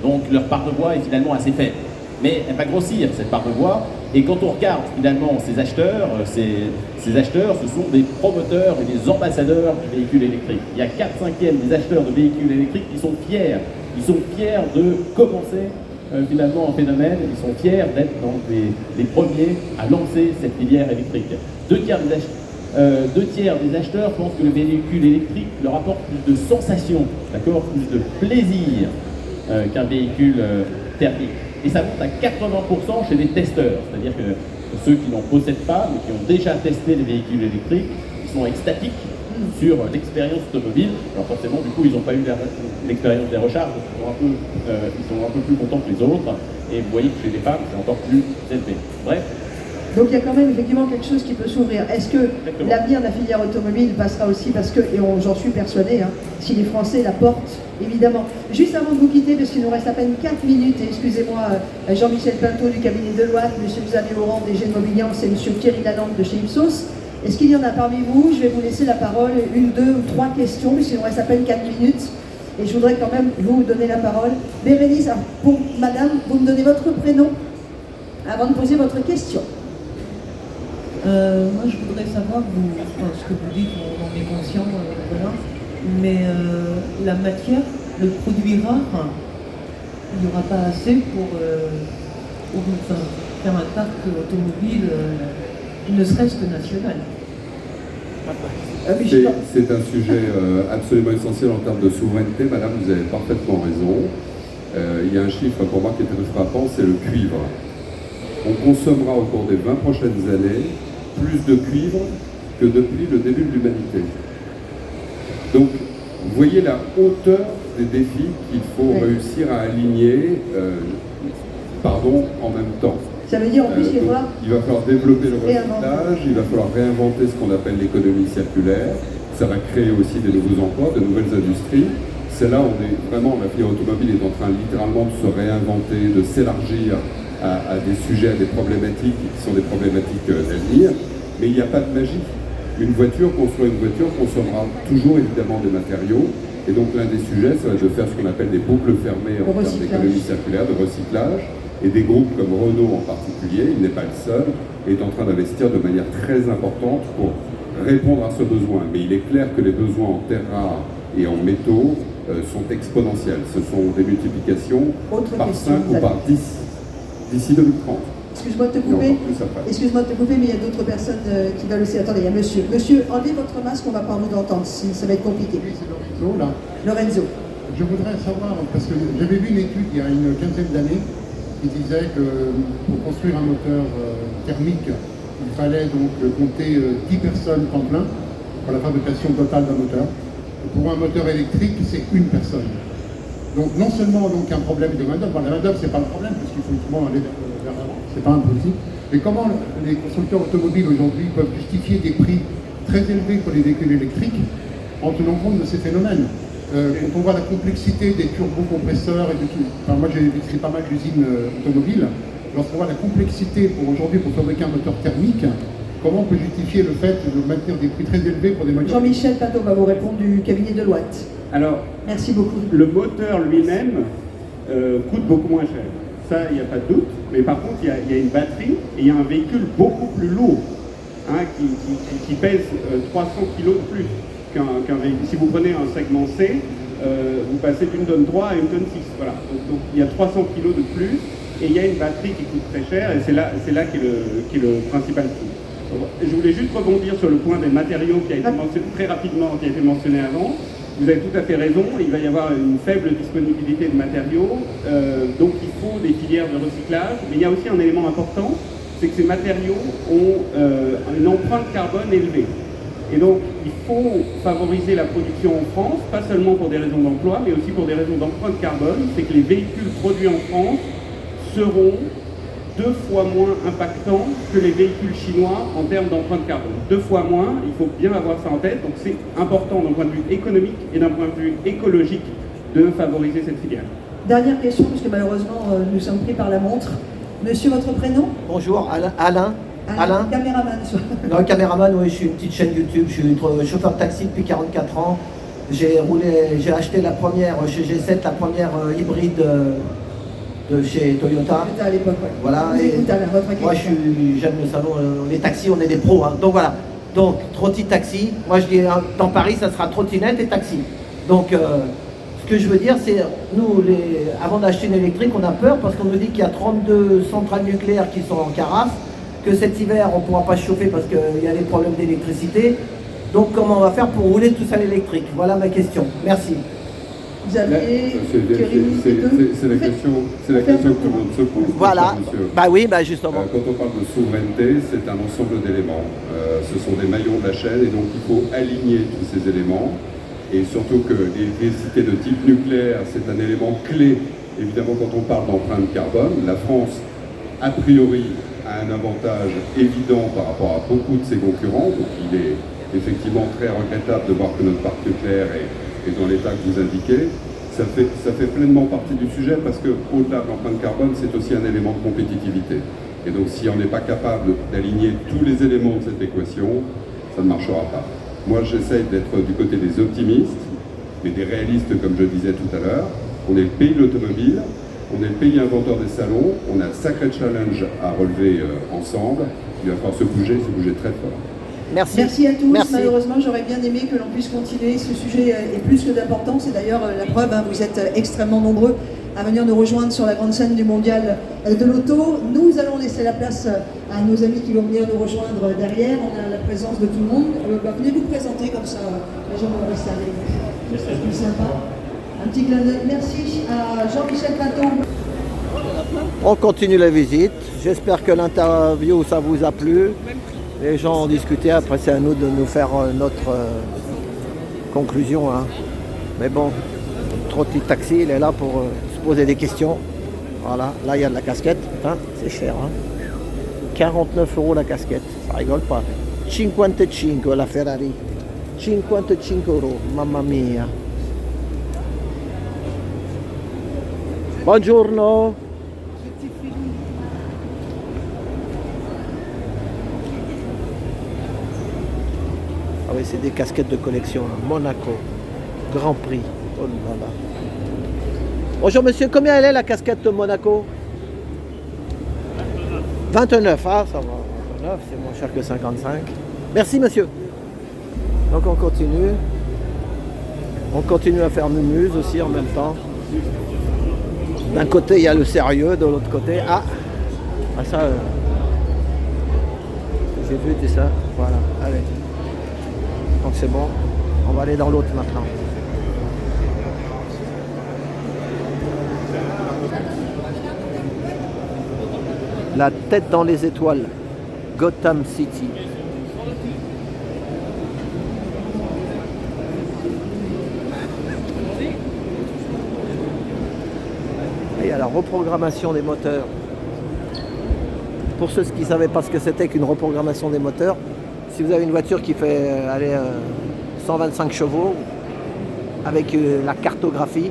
Donc leur part de voix est finalement assez faible. Mais elle va grossir, cette part de voix. Et quand on regarde finalement ces acheteurs, ces acheteurs, ce sont des promoteurs et des ambassadeurs du véhicule électrique. Il y a 4/5 des acheteurs de véhicules électriques qui sont fiers. Ils sont fiers de commencer finalement un phénomène. Ils sont fiers d'être dans les premiers à lancer cette filière électrique. 2 tiers des acheteurs pensent que le véhicule électrique leur apporte plus de sensations, d'accord, plus de plaisir qu'un véhicule thermique. Et ça monte à 80% chez les testeurs, c'est-à-dire que ceux qui n'en possèdent pas, mais qui ont déjà testé les véhicules électriques, ils sont extatiques sur l'expérience automobile. Alors forcément, du coup, ils n'ont pas eu l'expérience des recharges, ils sont un peu plus contents que les autres. Et vous voyez que chez les femmes, c'est encore plus élevé. Bref. Donc il y a quand même effectivement quelque chose qui peut s'ouvrir. Est-ce que l'avenir de la filière automobile passera aussi parce que, et j'en suis persuadé, si les Français la portent, évidemment. Juste avant de vous quitter, parce qu'il nous reste à peine 4 minutes, et excusez-moi, Jean-Michel Pinto du cabinet Deloitte, M. Xavier Laurent des Génie Mobiliance et M. Thierry Lalande de chez Ipsos. Est-ce qu'il y en a parmi vous? Je vais vous laisser la parole, 1, 2 ou 3 questions, puisqu'il nous reste à peine 4 minutes. Et je voudrais quand même vous donner la parole. Bérénice, pour madame, vous me donnez votre prénom avant de poser votre question. Moi, je voudrais savoir, ce que vous dites, on en est conscient, voilà, mais la matière, le produit rare, il n'y aura pas assez pour faire un parc automobile, ne serait-ce que national. C'est un sujet absolument essentiel en termes de souveraineté. Madame, vous avez parfaitement raison. Il y a un chiffre pour moi qui est très frappant, c'est le cuivre. On consommera au cours des 20 prochaines années plus de cuivre que depuis le début de l'humanité. Donc, vous voyez la hauteur des défis qu'il faut réussir à aligner en même temps. Ça veut dire en plus il va falloir développer le recyclage, il va falloir réinventer ce qu'on appelle l'économie circulaire, ça va créer aussi des nouveaux emplois, de nouvelles industries. C'est là où la filière automobile est en train littéralement de se réinventer, de s'élargir à des sujets, à des problématiques qui sont des problématiques d'avenir, mais il n'y a pas de magie. Construire une voiture consommera toujours évidemment des matériaux, et donc l'un des sujets, ça va être de faire ce qu'on appelle des boucles fermées en termes d'économie circulaire, de recyclage, et des groupes comme Renault en particulier, il n'est pas le seul, est en train d'investir de manière très importante pour répondre à ce besoin. Mais il est clair que les besoins en terres rares et en métaux sont exponentielles. Ce sont des multiplications Autre par question, 5 ou Xavier. par 10 d'ici 2030. Excuse-moi de te Et couper. encore plus après. Excuse-moi de te couper, mais il y a d'autres personnes qui veulent aussi. Attendez, il y a monsieur. Monsieur, enlevez votre masque, on va pas vous entendre. Ça va être compliqué. Oui, c'est Lorenzo, là. Lorenzo. Je voudrais savoir, parce que j'avais vu une étude il y a une quinzaine d'années qui disait que pour construire un moteur thermique, il fallait donc compter 10 personnes temps plein pour la fabrication totale d'un moteur. Et pour un moteur électrique, c'est une personne. Donc non seulement donc, un problème de main-d'œuvre, la main-d'œuvre c'est pas le problème, parce qu'il faut justement aller vers l'avant, c'est pas impossible. Mais comment les constructeurs automobiles aujourd'hui peuvent justifier des prix très élevés pour les véhicules électriques en tenant compte de ces phénomènes? Quand on voit la complexité des turbocompresseurs et de tout, enfin, moi j'ai décrit pas mal d'usines automobiles, lorsqu'on voit la complexité pour aujourd'hui pour fabriquer un moteur thermique, comment on peut justifier le fait de maintenir des prix très élevés pour des moteurs? Jean-Michel Pato va vous répondre du cabinet de Deloitte. Alors, merci beaucoup. Le moteur lui-même coûte beaucoup moins cher. Ça, il n'y a pas de doute. Mais par contre, il y a une batterie et il y a un véhicule beaucoup plus lourd qui pèse 300 kg de plus qu'un véhicule. Si vous prenez un segment C, vous passez d'une tonne 3 à une tonne 6. Voilà. Donc il y a 300 kg de plus et il y a une batterie qui coûte très cher et c'est là qu'est le principal coût. Je voulais juste rebondir sur le point des matériaux qui a été mentionné très rapidement, qui a été mentionné avant. Vous avez tout à fait raison, il va y avoir une faible disponibilité de matériaux, donc il faut des filières de recyclage, mais il y a aussi un élément important, c'est que ces matériaux ont une empreinte carbone élevée. Et donc il faut favoriser la production en France, pas seulement pour des raisons d'emploi, mais aussi pour des raisons d'empreinte carbone, c'est que les véhicules produits en France seront 2 fois moins impactants que les véhicules chinois en termes d'empreinte carbone. 2 fois moins, il faut bien avoir ça en tête. Donc c'est important d'un point de vue économique et d'un point de vue écologique de favoriser cette filière. Dernière question, puisque malheureusement nous sommes pris par la montre. Monsieur, votre prénom? Bonjour, Alain. Alain. Caméraman. Non, caméraman, oui, je suis une petite chaîne YouTube, je suis chauffeur de taxi depuis 44 ans. J'ai acheté la première, chez G7, la première hybride de chez Toyota. À l'époque, ouais. Voilà. Moi, j'aime le salon, les taxis, on est des pros. Hein. Donc voilà. Donc, trotti taxi. Moi, je dis, dans Paris, ça sera trottinette et taxi. Donc, ce que je veux dire, c'est, nous, avant d'acheter une électrique, on a peur parce qu'on nous dit qu'il y a 32 centrales nucléaires qui sont en carafe, que cet hiver, on ne pourra pas chauffer parce qu'il y a des problèmes d'électricité. Donc, comment on va faire pour rouler tout ça à l'électrique? Voilà ma question. Merci. C'est la question que tout le monde se pose. Voilà. Bah oui, bah justement. Quand on parle de souveraineté, c'est un ensemble d'éléments. Ce sont des maillons de la chaîne et donc il faut aligner tous ces éléments. Et surtout que l'électricité de type nucléaire, c'est un élément clé, évidemment, quand on parle d'empreinte carbone. La France, a priori, a un avantage évident par rapport à beaucoup de ses concurrents. Donc il est effectivement très regrettable de voir que notre parc nucléaire est dans l'état que vous indiquez. Ça fait pleinement partie du sujet parce qu'au-delà de l'empreinte carbone, c'est aussi un élément de compétitivité. Et donc si on n'est pas capable d'aligner tous les éléments de cette équation, ça ne marchera pas. Moi, j'essaye d'être du côté des optimistes, mais des réalistes, comme je disais tout à l'heure. On est le pays de l'automobile, on est le pays inventeur des salons, on a un sacré challenge à relever ensemble. Il va falloir se bouger très fort. Merci. Merci à tous. Merci. Malheureusement, j'aurais bien aimé que l'on puisse continuer. Ce sujet est plus que d'importance. C'est d'ailleurs la preuve, hein, vous êtes extrêmement nombreux à venir nous rejoindre sur la grande scène du mondial de l'auto. Nous allons laisser la place à nos amis qui vont venir nous rejoindre derrière. On a la présence de tout le monde. Venez vous présenter comme ça, les gens vont rester avec vous. C'est plus sympa. Un petit clin d'œil. Merci à Jean-Michel Pato. On continue la visite. J'espère que l'interview, ça vous a plu. Les gens ont discuté. Après, c'est à nous de nous faire notre conclusion. Hein. Mais bon, Trotti Taxi, il est là pour se poser des questions. Voilà, là il y a de la casquette, hein, c'est cher. Hein. 49 € la casquette, ça rigole pas. 55 la Ferrari. 55 €, mamma mia. Buongiorno. Ah oui, c'est des casquettes de collection. Hein. Monaco, Grand Prix. Oh là là. Bonjour monsieur, combien elle est la casquette de Monaco? 29, ah ça va, 29, c'est moins cher que 55. Merci monsieur. Donc on continue. On continue à faire mumuse aussi en même temps. D'un côté, il y a le sérieux, de l'autre côté... Ah ça... J'ai vu, c'est ça. Voilà, allez. Donc c'est bon. On va aller dans l'autre maintenant. La tête dans les étoiles. Gotham City. Et à la reprogrammation des moteurs. Pour ceux qui ne savaient pas ce que c'était qu'une reprogrammation des moteurs, si vous avez une voiture qui fait 125 chevaux, avec la cartographie,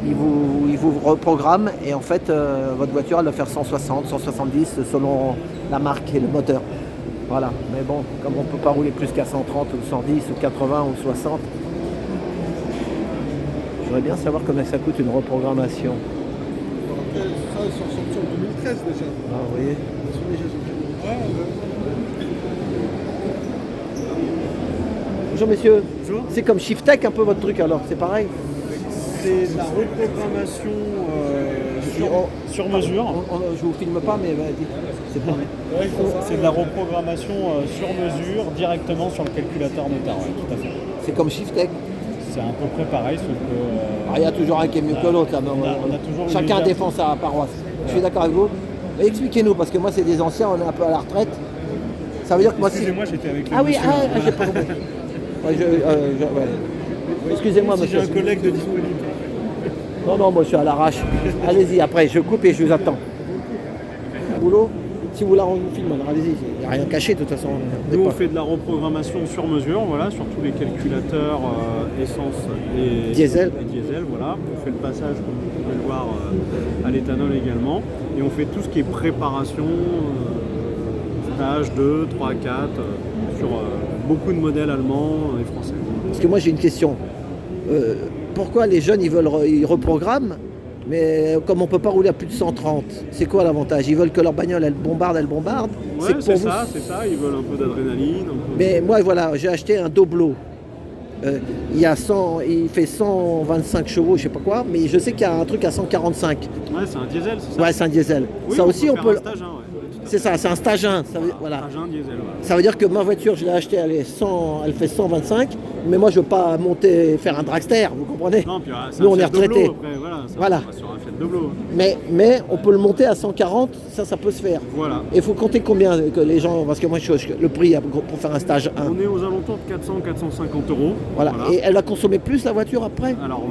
il vous reprogramme et en fait votre voiture elle va faire 160, 170 selon la marque et le moteur. Voilà, mais bon, comme on ne peut pas rouler plus qu'à 130 ou 110 ou 80 ou 60, j'aimerais bien savoir combien ça coûte une reprogrammation. Ça, ils sont sortis en 2013 déjà. Ah oui. Ils sont déjà sortis. Bonjour messieurs. Bonjour. C'est comme Shiftech un peu votre truc alors, c'est pareil? C'est de la reprogrammation sur mesure. Je vous filme pas mais dites, c'est pareil. Ouais, c'est de la reprogrammation sur mesure directement sur le calculateur Notard, ouais, tout à fait. C'est comme Shiftech. C'est à peu près pareil, sauf que... Il y a toujours un qui est mieux que l'autre là, mais on a toujours chacun une défend sa paroisse. Je suis d'accord avec vous. Mais expliquez-nous, parce que moi c'est des anciens, on est un peu à la retraite. Ça veut dire que moi si... Excusez-moi, j'étais avec le Ah oui, monsieur. j'ai pas compris. Ouais. Excusez-moi Si monsieur. j'ai un collègue de disponible. Non, moi je suis à l'arrache. Allez-y, après je coupe et je vous attends. Boulot, si vous voulez on vous filme, alors allez-y, il n'y a rien caché de toute façon. Nous on fait de la reprogrammation sur mesure, voilà, sur tous les calculateurs essence et Diesel. Voilà. On fait le passage, comme vous pouvez le voir, à l'éthanol également. Et on fait tout ce qui est préparation, stage 2, 3, 4, sur beaucoup de modèles allemands et français. Parce que moi j'ai une question. Pourquoi les jeunes ils reprogramment, mais comme on ne peut pas rouler à plus de 130, c'est quoi l'avantage? Ils veulent que leur bagnole elle bombarde. Ouais, c'est ça, ils veulent un peu d'adrénaline. Mais moi voilà, j'ai acheté un Doblo. Il fait 125 chevaux, je sais pas quoi, mais je sais qu'il y a un truc à 145. Ouais, c'est un diesel, c'est ça? Ouais, c'est un diesel. Oui, ça aussi on peut. Un stage 1, ouais. C'est ça, c'est un stage 1. Voilà. Stage 1 diesel, voilà. Ça veut dire que ma voiture, je l'ai achetée, elle fait 125, mais moi je veux pas monter, faire un dragster, vous comprenez? Non, puis nous on est retraités. Voilà. Sur un Fiat Doblo. Mais on peut le monter à 140, ça peut se faire. Voilà. Et il faut compter combien que les gens, parce que moi le prix pour faire un stage 1. On est aux alentours de 400-450 €. Voilà. Et elle va consommer plus la voiture après? Alors,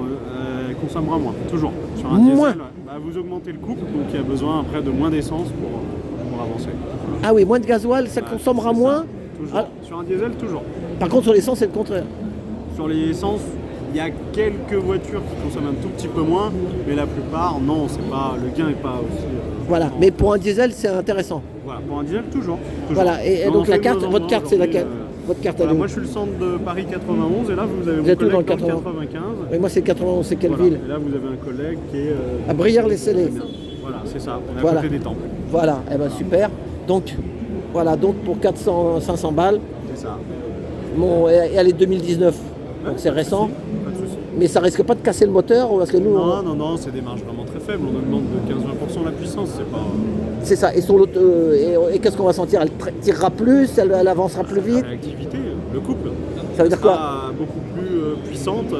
elle consommera moins, toujours. Sur un moins. diesel, vous augmentez le couple, donc il y a besoin après de moins d'essence pour avancer. Ah oui, moins de gasoil, ça consommera moins. Toujours. Sur un diesel, toujours. Par contre, sur l'essence, c'est le contraire. Sur les essences, il y a quelques voitures qui consomment un tout petit peu moins, mais la plupart, non, c'est pas, le gain n'est pas aussi... voilà, mais pour un diesel, c'est intéressant. Voilà, pour un diesel, toujours. Voilà, et donc la carte, votre carte, c'est laquelle? Votre carte à moi, je suis le centre de Paris 91, et là, vous avez mon êtes où collègue dans le dans 95. 95. Et moi, c'est 91, c'est quelle ville? Et là, vous avez un collègue qui est... à Brière-les-Cellés. Voilà, c'est ça, on est à côté des temples. Voilà, et ben super. Donc, voilà, donc pour 500 balles, c'est ça. Bon, et elle est 2019, donc c'est récent. Pas de souci. Mais ça risque pas de casser le moteur parce que nous. Non, c'est des marges vraiment très faibles. On augmente de 15-20% la puissance, c'est pas. C'est ça. Et sur l'autre, et qu'est-ce qu'on va sentir? Elle tirera plus, elle avancera plus vite. La réactivité, le couple. Ça veut dire quoi? Beaucoup plus puissante.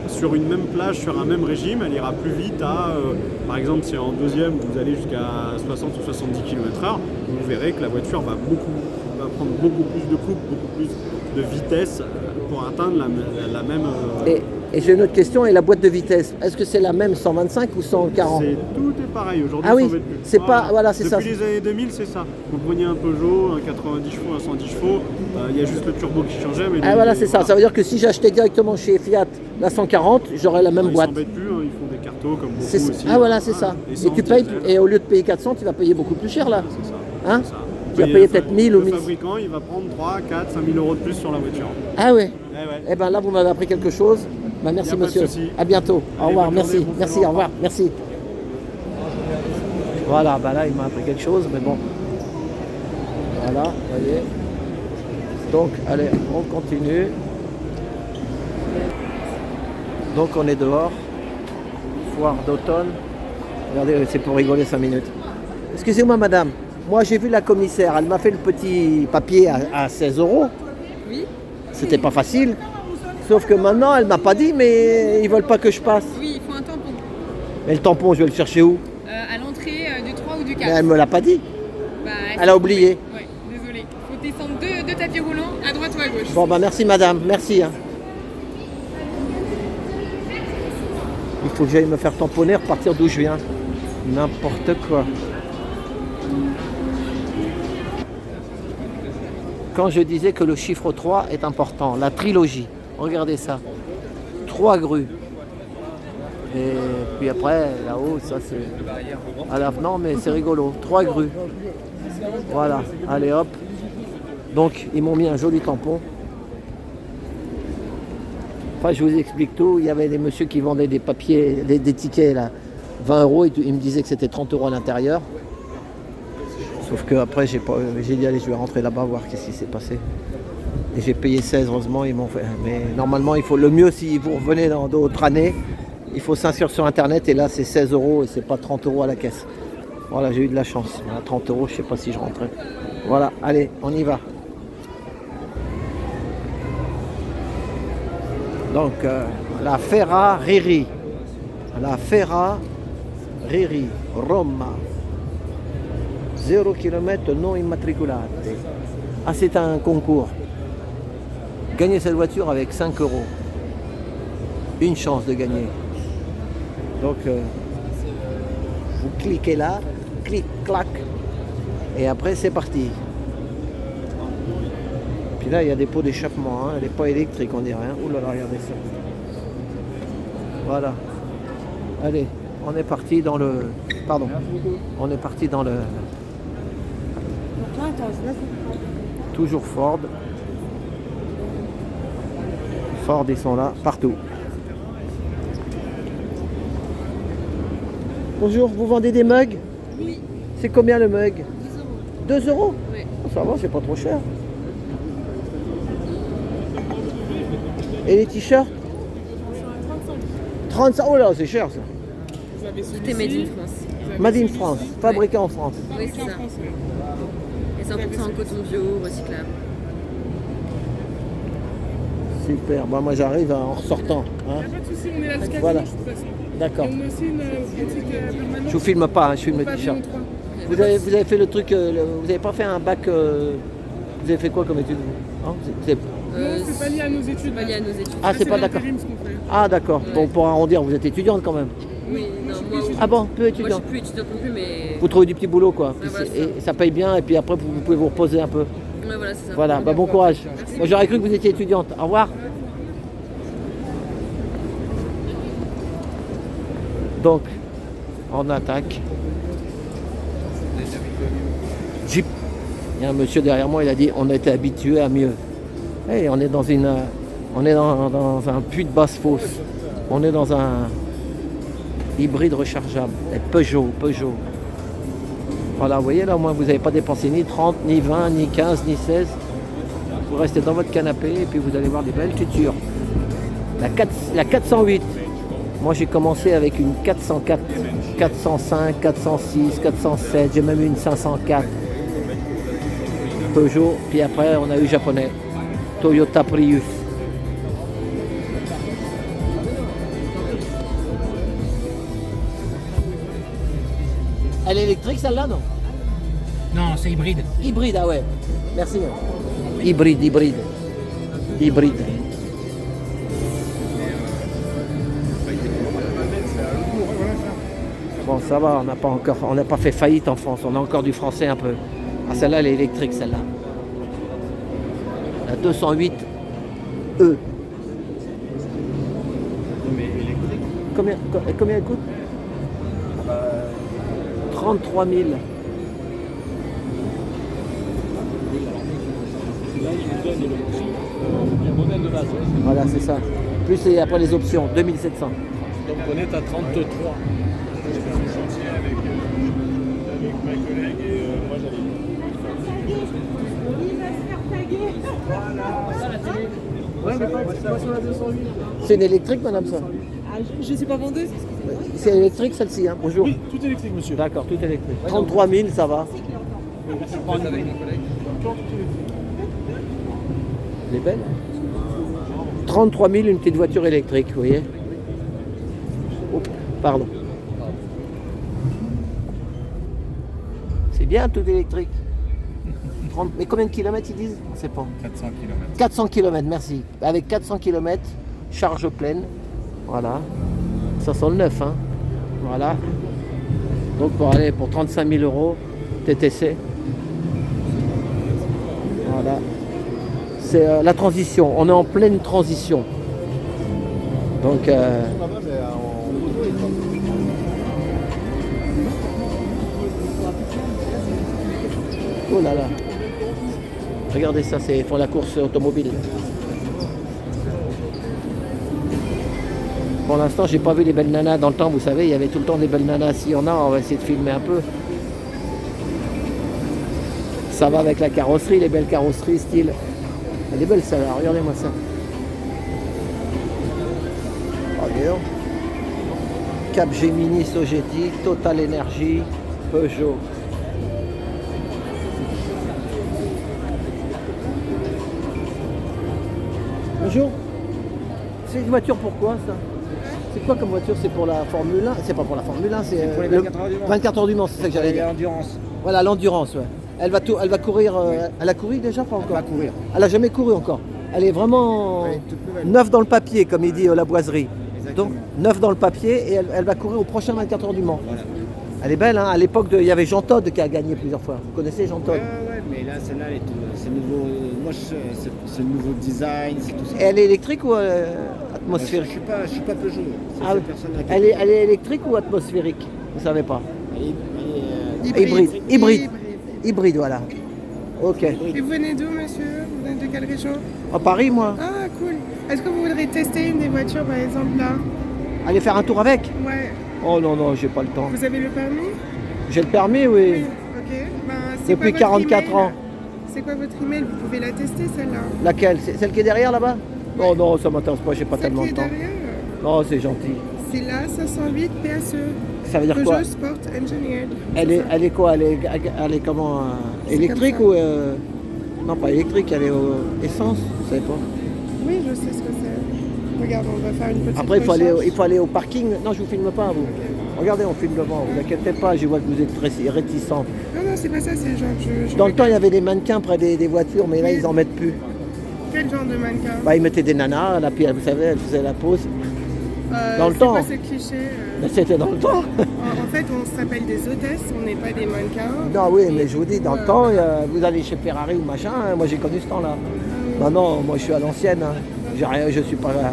Sur une même plage, sur un même régime, elle ira plus vite par exemple, si en deuxième vous allez jusqu'à 60 ou 70 km/h, vous verrez que la voiture va prendre beaucoup plus de couple, beaucoup plus de vitesse pour atteindre la même... Et j'ai une autre question, et la boîte de vitesse, est-ce que c'est la même 125 ou 140? Tout est pareil, aujourd'hui ah oui, ça va être plus. c'est pas, voilà, c'est ça. Depuis les années 2000, c'est ça. Vous preniez un Peugeot, un 90 chevaux, un 110 chevaux, il y a juste le turbo qui changeait. Mais voilà, c'est ça. Ça veut dire que si j'achetais directement chez Fiat la 140, j'aurais la même boîte. Ils s'embêtent plus, ils font des cartos comme beaucoup aussi. Ah voilà, c'est ça. Et tu payes, et au lieu de payer 400, tu vas payer beaucoup plus cher là. C'est ça. Hein? Tu vas payer peut-être 1000 ou 1000. Le fabricant, il va prendre 3, 4, 5 000 € de plus sur la voiture. Ah ouais. Eh ben là, vous m'avez appris quelque chose. Ben, merci monsieur. À bientôt. Au revoir. Merci. Merci. Au revoir. Merci. Voilà. Ben là, il m'a appris quelque chose, mais bon. Voilà. Vous voyez. Donc, allez, on continue. Donc on est dehors. Foire d'automne. Regardez, c'est pour rigoler 5 minutes. Excusez-moi madame, moi j'ai vu la commissaire, elle m'a fait le petit papier à 16 €. Oui. C'était pas facile. Sauf que maintenant elle m'a pas dit, mais ils veulent pas que je passe. Oui, il faut un tampon. Mais le tampon, je vais le chercher où? À l'entrée du 3 ou du 4. Mais elle me l'a pas dit. Bah, Elle a oublié. Oui, désolé. Il faut descendre deux tapis roulants, à droite ou à gauche. Bon bah merci madame, merci. Hein. Il faut que j'aille me faire tamponner, repartir d'où je viens. N'importe quoi. Quand je disais que le chiffre 3 est important, la trilogie, regardez ça. 3 grues. Et puis après, là-haut, ça c'est... à l'avenant, mais c'est rigolo. 3 grues. Voilà, allez hop. Donc, ils m'ont mis un joli tampon. Enfin, je vous explique tout. Il y avait des messieurs qui vendaient des papiers, des tickets, là, 20 €. Ils me disaient que c'était 30 € à l'intérieur. Sauf que après, j'ai dit, allez, je vais rentrer là-bas, voir qu'est-ce qui s'est passé. Et j'ai payé 16, heureusement, ils m'ont fait. Mais normalement, il faut le mieux, si vous revenez dans d'autres années, il faut s'inscrire sur Internet. Et là, c'est 16 € et c'est pas 30 € à la caisse. Voilà, j'ai eu de la chance. À 30 €, je sais pas si je rentrais. Voilà, allez, on y va. Donc, la Ferrari. La Ferrari, Roma. 0 km non immatriculati. Ah, c'est un concours. Gagner cette voiture avec 5 €. Une chance de gagner. Donc, vous cliquez là, clic, clac, et après c'est parti. Puis là, il y a des pots d'échappement, hein. Elle n'est pas électrique, on dirait. Hein. Ouh là là, regardez ça. Voilà. Allez, on est parti dans le... Pardon. On est parti dans le... Toujours Ford. Ford, ils sont là, partout. Bonjour, vous vendez des mugs? Oui. C'est combien le mug? 10 €. 2 €? Oui. Ça va, c'est pas trop cher. Et les t-shirts? 35. Oh là, c'est cher ça. Tout est made in France. Made in France, fabriqué en France. Oui, c'est ça. Et 100% en coton bio, recyclable. Super, bah, moi j'arrive en ressortant. Hein. Pas de soucis, on est là jusqu'à Voilà. dimanche, de toute façon. D'accord. Et on a aussi une boutique permanente. Je vous filme pas, hein, je filme le Pavillon t-shirt. 3. Vous avez fait le truc, vous avez pas fait un bac, vous avez fait quoi comme étude vous, hein, Non, c'est pas lié à nos études. Pas lié à nos études. Ah, c'est pas de d'accord. l'intérim, ce qu'on fait. Ah d'accord, bon pour arrondir, vous êtes étudiante quand même. Oui, non, moi, Ah bon, peu moi je étudiante. suis plus étudiante non plus, mais... Vous trouvez du petit boulot quoi, Ouais, voilà, et ça paye bien et puis après vous pouvez vous reposer un peu. Ouais, voilà, c'est ça. Voilà, bah, bon courage. Moi j'aurais cru que vous étiez étudiante. Au revoir. Donc, on attaque. Jeep. Il y a un monsieur derrière moi, il a dit on était habitué à mieux. Hey, on est dans dans un puits de basse fosse. On est dans un hybride rechargeable. Et Peugeot. Voilà, vous voyez là, au moins vous n'avez pas dépensé ni 30, ni 20, ni 15, ni 16. Vous restez dans votre canapé et puis vous allez voir des belles tutures. La 408. Moi j'ai commencé avec une 404, 405, 406, 407, j'ai même eu une 504. Peugeot, puis après on a eu japonais. Toyota Prius. Elle est électrique celle-là, non? Non, c'est hybride. Hybride, ah ouais. Merci. Hybride. Bon, ça va, on n'a pas fait faillite en France. On a encore du français un peu. Ah, celle-là, elle est électrique, celle-là. La 208 E. Combien elle coûte? 33 000. Voilà, c'est ça. Plus et après les options, 2700. Donc on est à 33. J'ai fait un chantier avec ma collègue et moi j'avais... C'est une électrique, madame, ça? Je ne suis pas vendeuse. C'est électrique, celle-ci, hein? Bonjour. Oui, tout électrique, monsieur. D'accord, tout électrique. 33 000, ça va. Elle est belle. 33 000, une petite voiture électrique, vous voyez. Oh, pardon. C'est bien, tout électrique. Mais combien de kilomètres ils disent? On ne sait pas. 400 km. 400 km, merci. Avec 400 km, charge pleine. Voilà. Ça sent le neuf, hein. Voilà. Donc pour aller pour 35 000 euros, TTC. Voilà. C'est la transition. On est en pleine transition. Donc... Oh là là. Regardez ça, c'est pour la course automobile. Pour l'instant, j'ai pas vu les belles nanas. Dans le temps, vous savez, il y avait tout le temps des belles nanas. S'il y en a, on va essayer de filmer un peu. Ça va avec la carrosserie, les belles carrosseries style. Elle est belle celle-là, regardez-moi ça. Oh, dis donc. Capgemini, Sogeti, Total Energy, Peugeot. Bonjour. C'est une voiture pourquoi ça? C'est quoi comme voiture? C'est pour la Formule 1? C'est pas pour la Formule 1, c'est pour les 24 heures du Mans. 24 heures du Mans, c'est ça que j'allais dire. L'endurance. Voilà, l'endurance, ouais. Elle va courir. Elle a couru déjà, pas encore? Elle va courir. Elle a jamais couru encore. Elle est vraiment Ouais, toute nouvelle. neuve dans le papier, comme il dit la boiserie. Exactement. Donc, neuve dans le papier et elle va courir au prochain 24 heures du Mans. Voilà. Elle est belle, hein. À l'époque, il y avait Jean Todt qui a gagné plusieurs fois. Vous connaissez Jean Todt? Ouais, mais là, celle-là, c'est nouveau. Moi, c'est le nouveau design, c'est tout ça. Et elle est électrique ou Je atmosphérique? suis pas Peugeot. C'est Ah cette oui. personne-là qui- Elle est électrique ou atmosphérique? Vous savez pas? Elle est, Hybride. Hybride, voilà. Ok. Et vous venez d'où, monsieur? Vous venez de quelle région? À Paris, moi. Ah, cool. Est-ce que vous voudriez tester une des voitures, par exemple, là? Aller faire un tour avec? Ouais. Oh non, non, j'ai pas le temps. Vous avez le permis? J'ai le permis, oui. Ok. Ben, c'est Depuis quoi votre 44 email? ans. C'est quoi votre email? Vous pouvez la tester, celle-là. Laquelle? C'est celle qui est derrière là-bas? Non, non, ça m'intéresse pas, j'ai pas Celle tellement qui de est temps. derrière? Non, c'est gentil. C'est la 508 PSE. Ça veut dire quoi? Peugeot Sport Engineered. Elle est quoi? Elle est comment? Électrique comme ou... Non, pas électrique, elle est essence, vous savez pas. Oui, je sais ce que c'est. Regarde, on va faire une petite Après, recherche. il faut aller au parking. Non, je vous filme pas, vous. Regardez, on filme devant, vous inquiétez pas, je vois que vous êtes très réticents. Non, non, c'est pas ça, c'est genre... Dans le temps, il y avait des mannequins près des voitures, mais là, ils en mettent plus. Quel genre de mannequin? Bah, ils mettaient des nanas, là, puis vous savez, elles faisaient la pause. Dans le temps. C'est quoi ce cliché Mais c'était dans le temps. En fait, on s'appelle des hôtesses, on n'est pas des mannequins. Non, oui, mais je vous dis, dans le temps, vous allez chez Ferrari ou machin, hein, moi j'ai connu ce temps-là. Non, non, moi je suis à l'ancienne. Hein. J'ai rien, je suis pas là.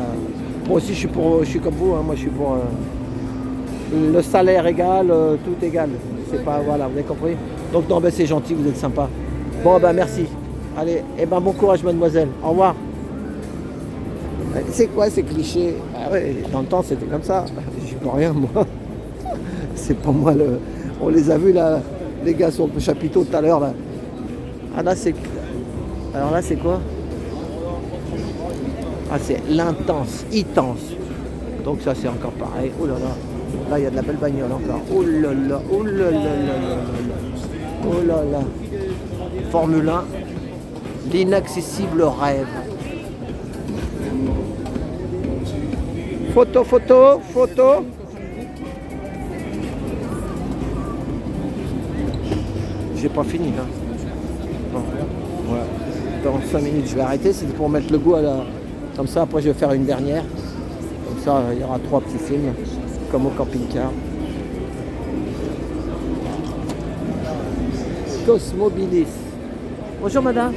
Moi aussi, je suis comme vous, hein, moi je suis pour le salaire égal, tout égal. C'est pas, voilà, vous avez compris. Donc, non, ben c'est gentil, vous êtes sympa. Bon, ben merci. Allez, et ben bon courage, mademoiselle. Au revoir. C'est quoi ces clichés? Ah ouais, dans le temps, c'était comme ça. J'y peux rien, moi. C'est pas moi le. On les a vus là, les gars sur le chapiteau tout à l'heure là. Ah là c'est. Alors là c'est quoi? Ah c'est l'intense, intense. Donc ça c'est encore pareil. Oh là là. Là il y a de la belle bagnole encore. Oh là là, oh là là là là là. Oh là là. Formule 1. L'inaccessible rêve. Photo, photo, photo. J'ai pas fini là. Bon. Voilà. Dans 5 minutes je vais arrêter, c'est pour mettre le goût à la. Comme ça après je vais faire une dernière. Comme ça il y aura 3 petits films, comme au camping-car. Cosmobilis. Bonjour madame.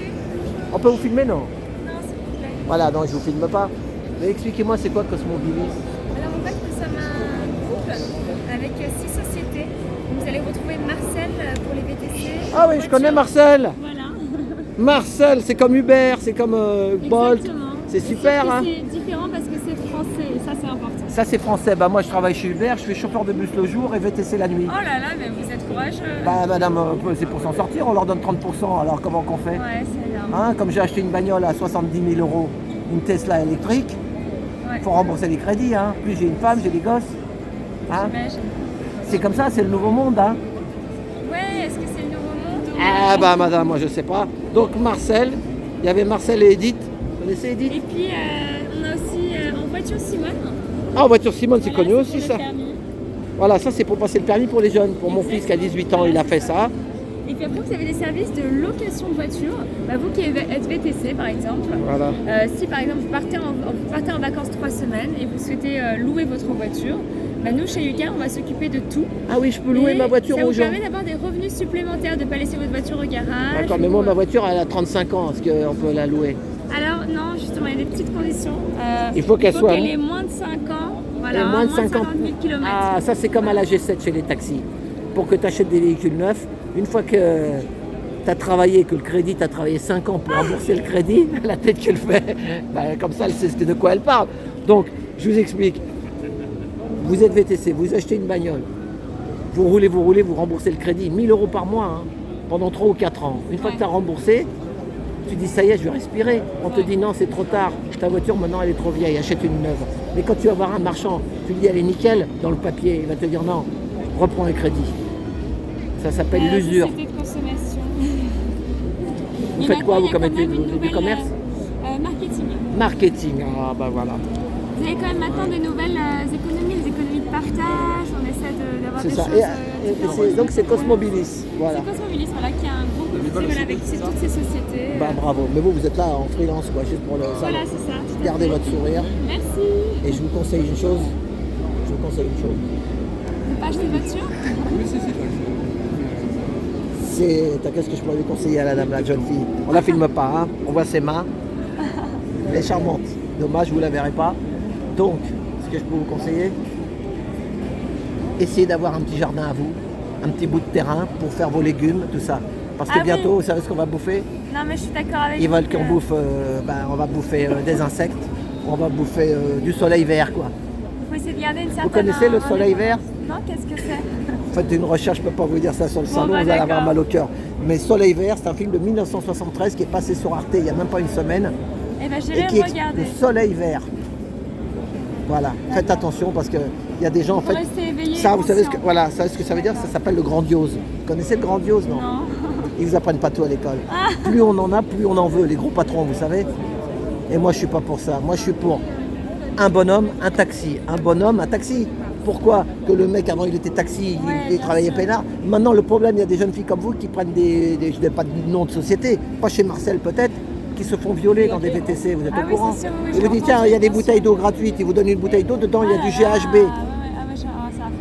On peut vous filmer non? Non, s'il vous plaît. Voilà, non je vous filme pas. Mais expliquez-moi c'est quoi Cosmobilis? Alors en fait, nous sommes un groupe avec 6 sociétés. Vous allez retrouver Marcel pour les VTC. Ah oui, je connais Marcel. Voilà. Marcel, c'est comme Uber, c'est comme Bolt. Exactement. C'est super, hein. C'est différent parce que c'est français et ça c'est important. Ça c'est français. Bah moi je travaille chez Uber, je suis chauffeur de bus le jour et VTC la nuit. Oh là là, mais vous êtes courageux. Bah madame, c'est pour s'en sortir, on leur donne 30%, alors comment qu'on fait? Ouais, c'est énorme. Hein, comme j'ai acheté une bagnole à 70 000 €, une Tesla électrique, Ouais. faut rembourser les crédits. Hein. Plus j'ai une femme, j'ai des gosses. Hein. J'imagine. C'est comme ça, c'est le nouveau monde. Hein. Ouais, est-ce que c'est le nouveau monde ou... Ah bah madame, moi je sais pas. Donc Marcel, il y avait Marcel et Edith. Vous connaissez Edith? Et puis, on a aussi en voiture Simone. Ah, en voiture Simone, c'est Voilà, connu c'est aussi pour ça. le permis. Voilà, ça c'est pour passer le permis pour les jeunes. Pour mon fils qui a 18 ans, il a fait ça. Et puis après, vous avez des services de location de voiture. Bah, vous qui êtes VTC par exemple, Voilà. si par exemple vous partez en vacances 3 semaines et vous souhaitez louer votre voiture, bah, nous chez Yuka, on va s'occuper de tout. Ah oui, je peux louer Et ma voiture ça aux vous gens. permet d'avoir des revenus supplémentaires, de ne pas laisser votre voiture au garage. D'accord, mais ou, moi ma voiture elle a 35 ans, est-ce qu'on peut la louer? Alors non, justement, il y a des petites conditions. Il faut qu'elle soit- ait moins de 5 ans. Voilà, Et moins de 5 ans. 50 000 km. Ah, ça c'est comme à la G7 chez les taxis. Pour que tu achètes des véhicules neufs, une fois que tu as travaillé, que le crédit, tu as travaillé 5 ans pour rembourser le crédit, la tête qu'elle fait, bah, comme ça elle sait de quoi elle parle. Donc, je vous explique. Vous êtes VTC, vous achetez une bagnole, vous roulez, vous remboursez le crédit, 1000 € par mois, hein, pendant 3 ou 4 ans. Une fois que tu as remboursé, tu dis ça y est, je vais respirer. On te dit non, c'est trop tard. Ta voiture maintenant elle est trop vieille, achète une neuve. Mais quand tu vas voir un marchand, tu lui dis elle est nickel dans le papier, il va te dire non, reprends un crédit. Ça s'appelle l'usure. Société de consommation. Vous Et faites quoi vous maintenant, comme il y a étude quand même une du commerce? Marketing. Marketing, ah bah voilà. Vous avez quand même maintenant des nouvelles économies, des économies de partage. On essaie d'avoir C'est des ça. choses. Donc c'est Cosmobilis. Voilà. C'est Cosmobilis, voilà, qui a un gros groupe voilà, avec toutes ces sociétés. Bah bravo. Mais vous êtes là en freelance quoi, juste pour le salon. Voilà, c'est ça. tout à Gardez fait. votre sourire. Merci. Et je vous conseille une chose. Vous pas acheter de voiture? Qu'est-ce que je pourrais lui conseiller à la dame, la jeune fille? On la filme pas, hein. On voit ses mains. Elle est charmante. Dommage, vous la verrez pas. Donc, ce que je peux vous conseiller, essayez d'avoir un petit jardin à vous, un petit bout de terrain pour faire vos légumes, tout ça. Parce que Ah bientôt, oui. vous savez ce qu'on va bouffer? Non, mais je suis d'accord avec Ils vous. veulent qu'on bouffe, on va bouffer des insectes, on va bouffer du soleil vert, quoi. Il faut essayer de garder une certaine. Vous connaissez le soleil vert? Non, qu'est-ce que c'est? Faites une recherche, je ne peux pas vous dire ça sur le salon, bah, vous allez avoir d'accord. mal au cœur. Mais Soleil Vert, c'est un film de 1973 qui est passé sur Arte il n'y a même pas une semaine. Eh ben, Et j'irai qui le est regarder. le Soleil Vert. Voilà, faites attention parce qu'il y a des gens en Faut fait. rester éveillé, Ça, vous savez ce que, conscient. voilà, ça, ce que ça veut dire? Ça s'appelle le grandiose. Vous connaissez le grandiose, non? Non. Ils vous apprennent pas tout à l'école. Ah. Plus on en a, plus on en veut, les gros patrons, vous savez. Et moi, je suis pas pour ça. Moi, je suis pour un bonhomme, un taxi. Un bonhomme, un taxi. Pourquoi? Que le mec, avant, il était taxi, il travaillait peinard. Maintenant, le problème, il y a des jeunes filles comme vous qui prennent je n'ai pas de nom de société, pas chez Marcel peut-être, qui se font violer dans des VTC. Vous êtes Ah au oui, courant? c'est sûr, oui, Ils vous j'ai disent, tiens, il y a des bouteilles d'eau gratuites. Ils vous donnent une bouteille d'eau, dedans, il y a du GHB. Ah ouais, c'est affreux.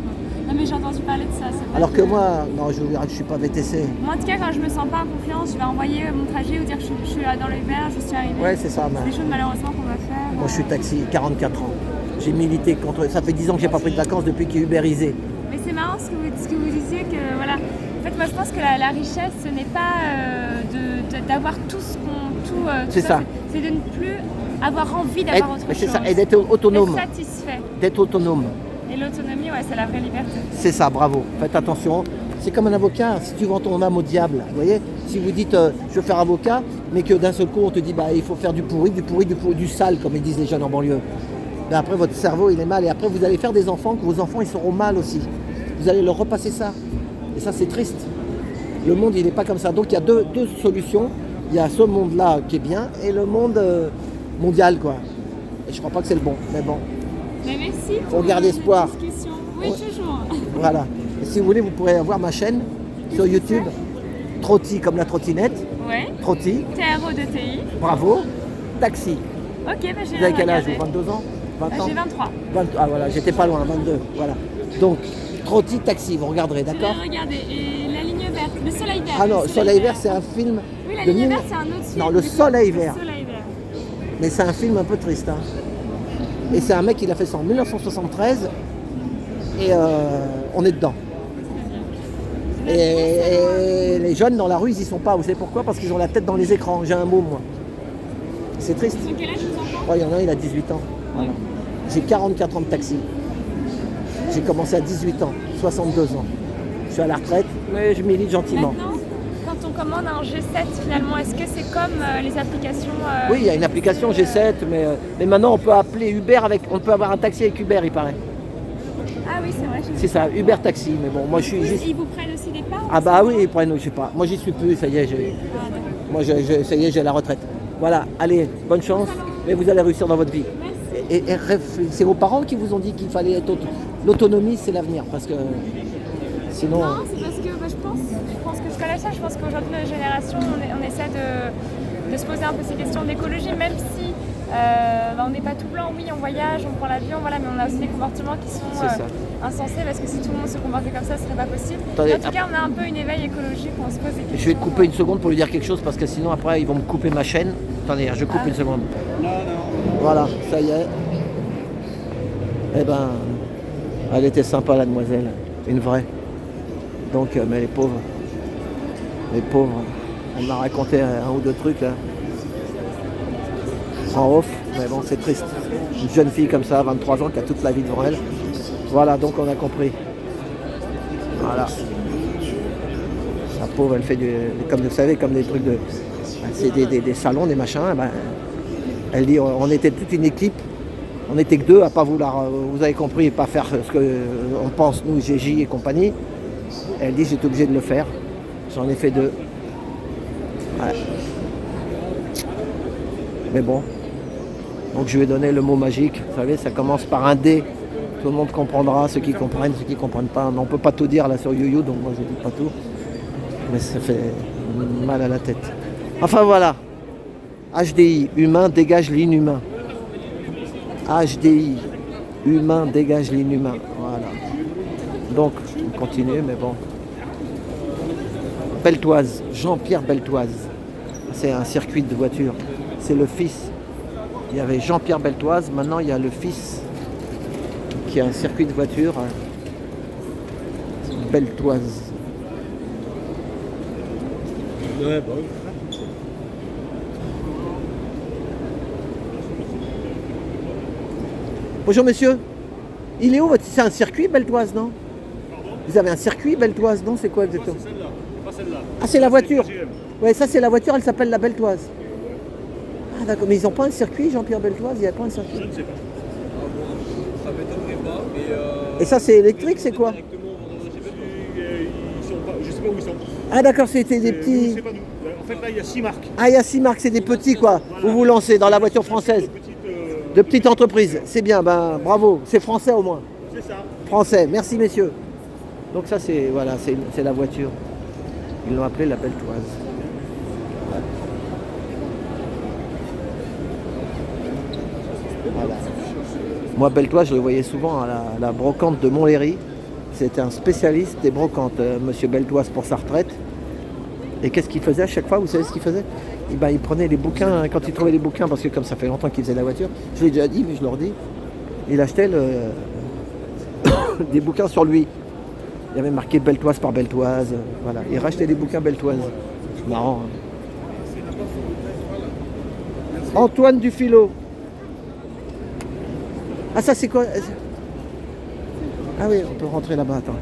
Non, mais j'ai entendu parler de ça. c'est vrai Alors que moi, non, je vous dirais que je ne suis pas VTC. Moi, en tout cas, quand je me sens pas en confiance, je vais envoyer mon trajet ou dire que je suis dans l'hiver, je suis arrivée. Ouais, c'est ça. C'est des choses malheureusement qu'on va faire. Moi, je suis taxi, 44 ans. J'ai milité contre. Ça fait 10 ans que j'ai pas pris de vacances depuis qu'il est ubérisé. Mais c'est marrant ce que vous disiez que voilà. En fait, moi, je pense que la richesse, ce n'est pas d'avoir tout ce qu'on. C'est ça. C'est de ne plus avoir envie d'avoir autre chose. C'est ça, et d'être autonome. D'être satisfait. D'être autonome. Et l'autonomie, ouais, c'est la vraie liberté. C'est ça, bravo. Faites attention. C'est comme un avocat. Si tu vends ton âme au diable, vous voyez, si vous dites je veux faire avocat, mais que d'un seul coup on te dit bah il faut faire du pourri, du sale, comme ils disent les jeunes en banlieue. Ben après votre cerveau il est mal et après vous allez faire des enfants, que vos enfants ils seront mal aussi. Vous allez leur repasser ça. Et ça c'est triste. Le monde il n'est pas comme ça. Donc il y a deux solutions. Il y a ce monde-là qui est bien et le monde mondial quoi. Et je crois pas que c'est le bon, mais bon. Mais merci. Faut garder espoir. Discussion. Oui, toujours. Voilà. Et si vous voulez, vous pourrez avoir ma chaîne sur YouTube. Trotti comme la trottinette. Ouais. Trotti. TRO2TI. Bravo. Taxi. Ok, bah j'ai Vous avez quel âge? 22 ans? 20 ans? J'ai 23. Ah voilà, j'étais pas loin, 22. Voilà. Donc, Trotti Taxi, vous regarderez, d'accord? Je vais regarder. Et la ligne verte, le soleil vert. Ah non, Soleil Vert, c'est un film. Oui, la de ligne mille- verte, c'est un autre film. Non, le Soleil Vert. Le soleil vert. Mais c'est un film un peu triste. Hein. Et c'est un mec qui l'a fait ça en 1973. Et on est dedans. Et les jeunes dans la rue, ils y sont pas. Vous savez pourquoi? Parce qu'ils ont la tête dans les écrans. J'ai un mot, moi. C'est triste. De quel âge vos enfants? Oh, il y en a un, il a 18 ans. Voilà. J'ai 44 ans de taxi. J'ai commencé à 18 ans, 62 ans. Je suis à la retraite, mais je milite gentiment. Maintenant, quand on commande un G7 finalement, est-ce que c'est comme les applications Oui, il y a une application G7, mais maintenant on peut appeler Uber on peut avoir un taxi avec Uber, il paraît. Ah oui, c'est vrai. C'est ça, Uber taxi, mais bon, moi je suis... Ils vous prennent aussi des parts? Ah bah oui, ils prennent, je sais pas. Moi j'y suis plus, ça y est, ça y est, j'ai la retraite. Voilà, allez, bonne chance, mais vous allez réussir dans votre vie. Et c'est vos parents qui vous ont dit qu'il fallait être l'autonomie, c'est l'avenir, parce que sinon... Non, c'est parce que je pense que je connais ça, je pense qu'aujourd'hui notre génération, on essaie de se poser un peu ces questions d'écologie, même si on n'est pas tout blanc, oui on voyage, on prend l'avion, voilà, mais on a aussi des comportements qui sont insensés, parce que si tout le monde se comportait comme ça, ce serait pas possible. Attendez, en tout cas, on a un peu une éveil écologique, on se pose des questions. Je vais te couper une seconde pour lui dire quelque chose, parce que sinon après ils vont me couper ma chaîne. Attendez, je coupe une seconde. Voilà, ça y est. Eh ben, elle était sympa la demoiselle, une vraie. Donc, mais les pauvres, elle m'a raconté un ou deux trucs là. En off, mais bon, c'est triste. Une jeune fille comme ça, 23 ans, qui a toute la vie devant elle. Voilà, donc on a compris. Voilà. La pauvre, elle fait comme vous savez, comme des trucs de... C'est des salons, des machins. Ben, elle dit, on était toute une équipe. On n'était que deux à pas vouloir, vous avez compris, pas faire ce qu'on pense, nous, GJ et compagnie. Elle dit, j'étais obligé de le faire. J'en ai fait 2. Ouais. Mais bon. Donc je vais donner le mot magique. Vous savez, ça commence par un D. Tout le monde comprendra, ceux qui comprennent, ceux qui ne comprennent pas. Mais on ne peut pas tout dire là sur YouYou, donc moi je ne dis pas tout. Mais ça fait mal à la tête. Enfin voilà. HDI, humain dégage l'inhumain. HDI, humain dégage l'inhumain. Voilà. Donc, on continue, mais bon. Beltoise, Jean-Pierre Beltoise. C'est un circuit de voiture. C'est le fils. Il y avait Jean-Pierre Beltoise, maintenant il y a le fils qui a un circuit de voiture. Beltoise. Ouais, bah oui. Bonjour monsieur, il est où votre... C'est un circuit Beltoise, non? Vous avez un circuit Beltoise, non? C'est quoi exactement? C'est celle-là, pas celle-là. Ah, c'est la voiture. Ouais, ça c'est la voiture, elle s'appelle la Beltoise. Ah d'accord, mais ils n'ont pas un circuit, Jean-Pierre Beltoise, il n'y a pas un circuit? Je ne sais pas. Ça m'étonnerait pas, mais... Et ça c'est électrique, c'est quoi? Je sais pas où ils sont. Ah d'accord, c'était des petits... C'est pas nous. En fait là il y a 6 marques. Ah, il y a 6 marques, c'est des petits quoi. Vous vous lancez dans la voiture française. De petites entreprises, c'est bien, ben bravo, c'est français au moins. C'est ça. Français, merci messieurs. Donc ça c'est voilà, c'est la voiture. Ils l'ont appelée la Beltoise. Voilà. Moi Beltoise, je le voyais souvent à la brocante de Montlhéry. C'était un spécialiste des brocantes, monsieur Beltoise pour sa retraite. Et qu'est-ce qu'il faisait à chaque fois? Vous savez ce qu'il faisait? Et ben, il prenait les bouquins, quand il trouvait les bouquins, parce que comme ça fait longtemps qu'il faisait la voiture, je l'ai déjà dit, mais je leur dis, il achetait des bouquins sur lui. Il y avait marqué Beltoise par Beltoise, voilà. Il rachetait des bouquins Beltoise. C'est marrant. Hein. Antoine Dufilo. Ah ça c'est quoi? Ah oui, on peut rentrer là-bas, attends.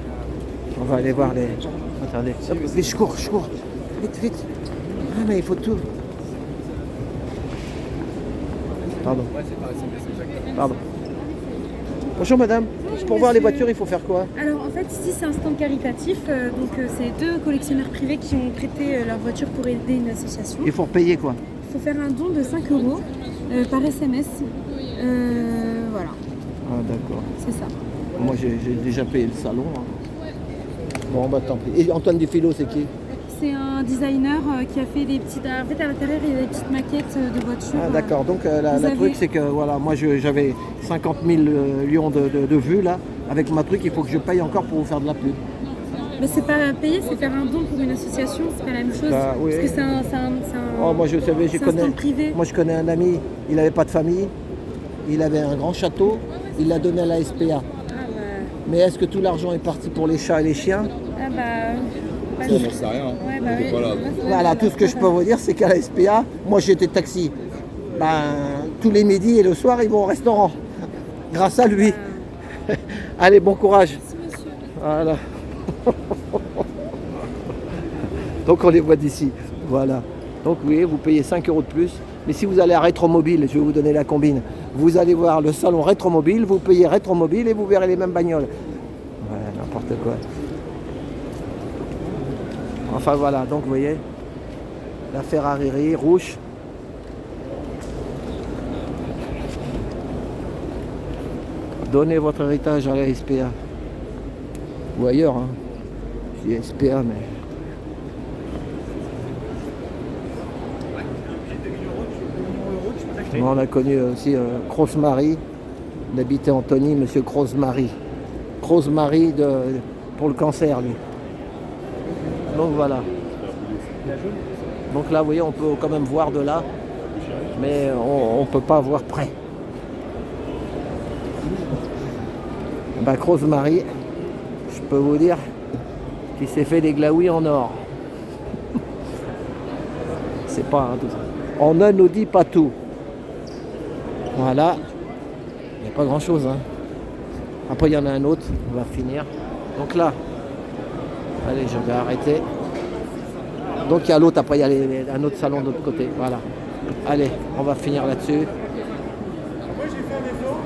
On va aller voir les... Attendez, hop, vite, je cours. Vite, vite. Ah mais il faut tout. Pardon. Bonjour madame. Pour voir les voitures, il faut faire quoi? Alors en fait ici c'est un stand caritatif, c'est 2 collectionneurs privés qui ont prêté leur voiture pour aider une association. Il faut payer quoi? Il faut faire un don de 5 € par SMS. Voilà. Ah d'accord. C'est ça. Moi j'ai déjà payé le salon. Hein. Bon bah tant pis. Et Antoine Dufilo c'est qui? C'est un designer qui a fait des petites... En fait à l'intérieur il y a des petites maquettes de voitures. Ah d'accord, donc le truc c'est que voilà, moi j'avais 50 000 lions de vues là. Avec ma truc il faut que je paye encore pour vous faire de la pub. Mais c'est pas payer, c'est faire un don pour une association, c'est pas la même chose. Bah, oui. Parce que c'est un oh, moi je savais, stand privé. Moi je connais un ami, il n'avait pas de famille, il avait un grand château, il l'a donné à la SPA. Ah, bah... Mais est-ce que tout l'argent est parti pour les chats et les chiens? Ah bah... Ça, j'en sais rien. Ouais, bah, oui. Voilà, tout ce que je peux vous dire, c'est qu'à la SPA, moi j'étais taxi. Ben, tous les midis et le soir, ils vont au restaurant. Grâce à lui. Allez, bon courage. Merci, monsieur. Voilà. Donc on les voit d'ici. Voilà. Donc oui, vous payez 5 € de plus. Mais si vous allez à Rétromobile, je vais vous donner la combine. Vous allez voir le salon Rétromobile, vous payez Rétromobile et vous verrez les mêmes bagnoles. Ouais, n'importe quoi. Enfin voilà, donc vous voyez, la Ferrari rouge. Donnez votre héritage à la SPA. Ou ailleurs, hein. Je dis SPA, mais... On a connu aussi Cross-Marie, il habitait Antony, monsieur Cross-Marie. Cross-Marie pour le cancer, lui. Donc voilà. Donc là, vous voyez, on peut quand même voir de là, mais on ne peut pas voir près. Ben, Cross-Marie, je peux vous dire qu'il s'est fait des glaouis en or. C'est pas tout ça. On ne nous dit pas tout. Voilà, il n'y a pas grand chose. Hein. Après, il y en a un autre, on va finir. Donc là, allez, je vais arrêter. Donc il y a l'autre, après il y a un autre salon de l'autre côté. Voilà. Allez, on va finir là-dessus. Moi j'ai fait un effort.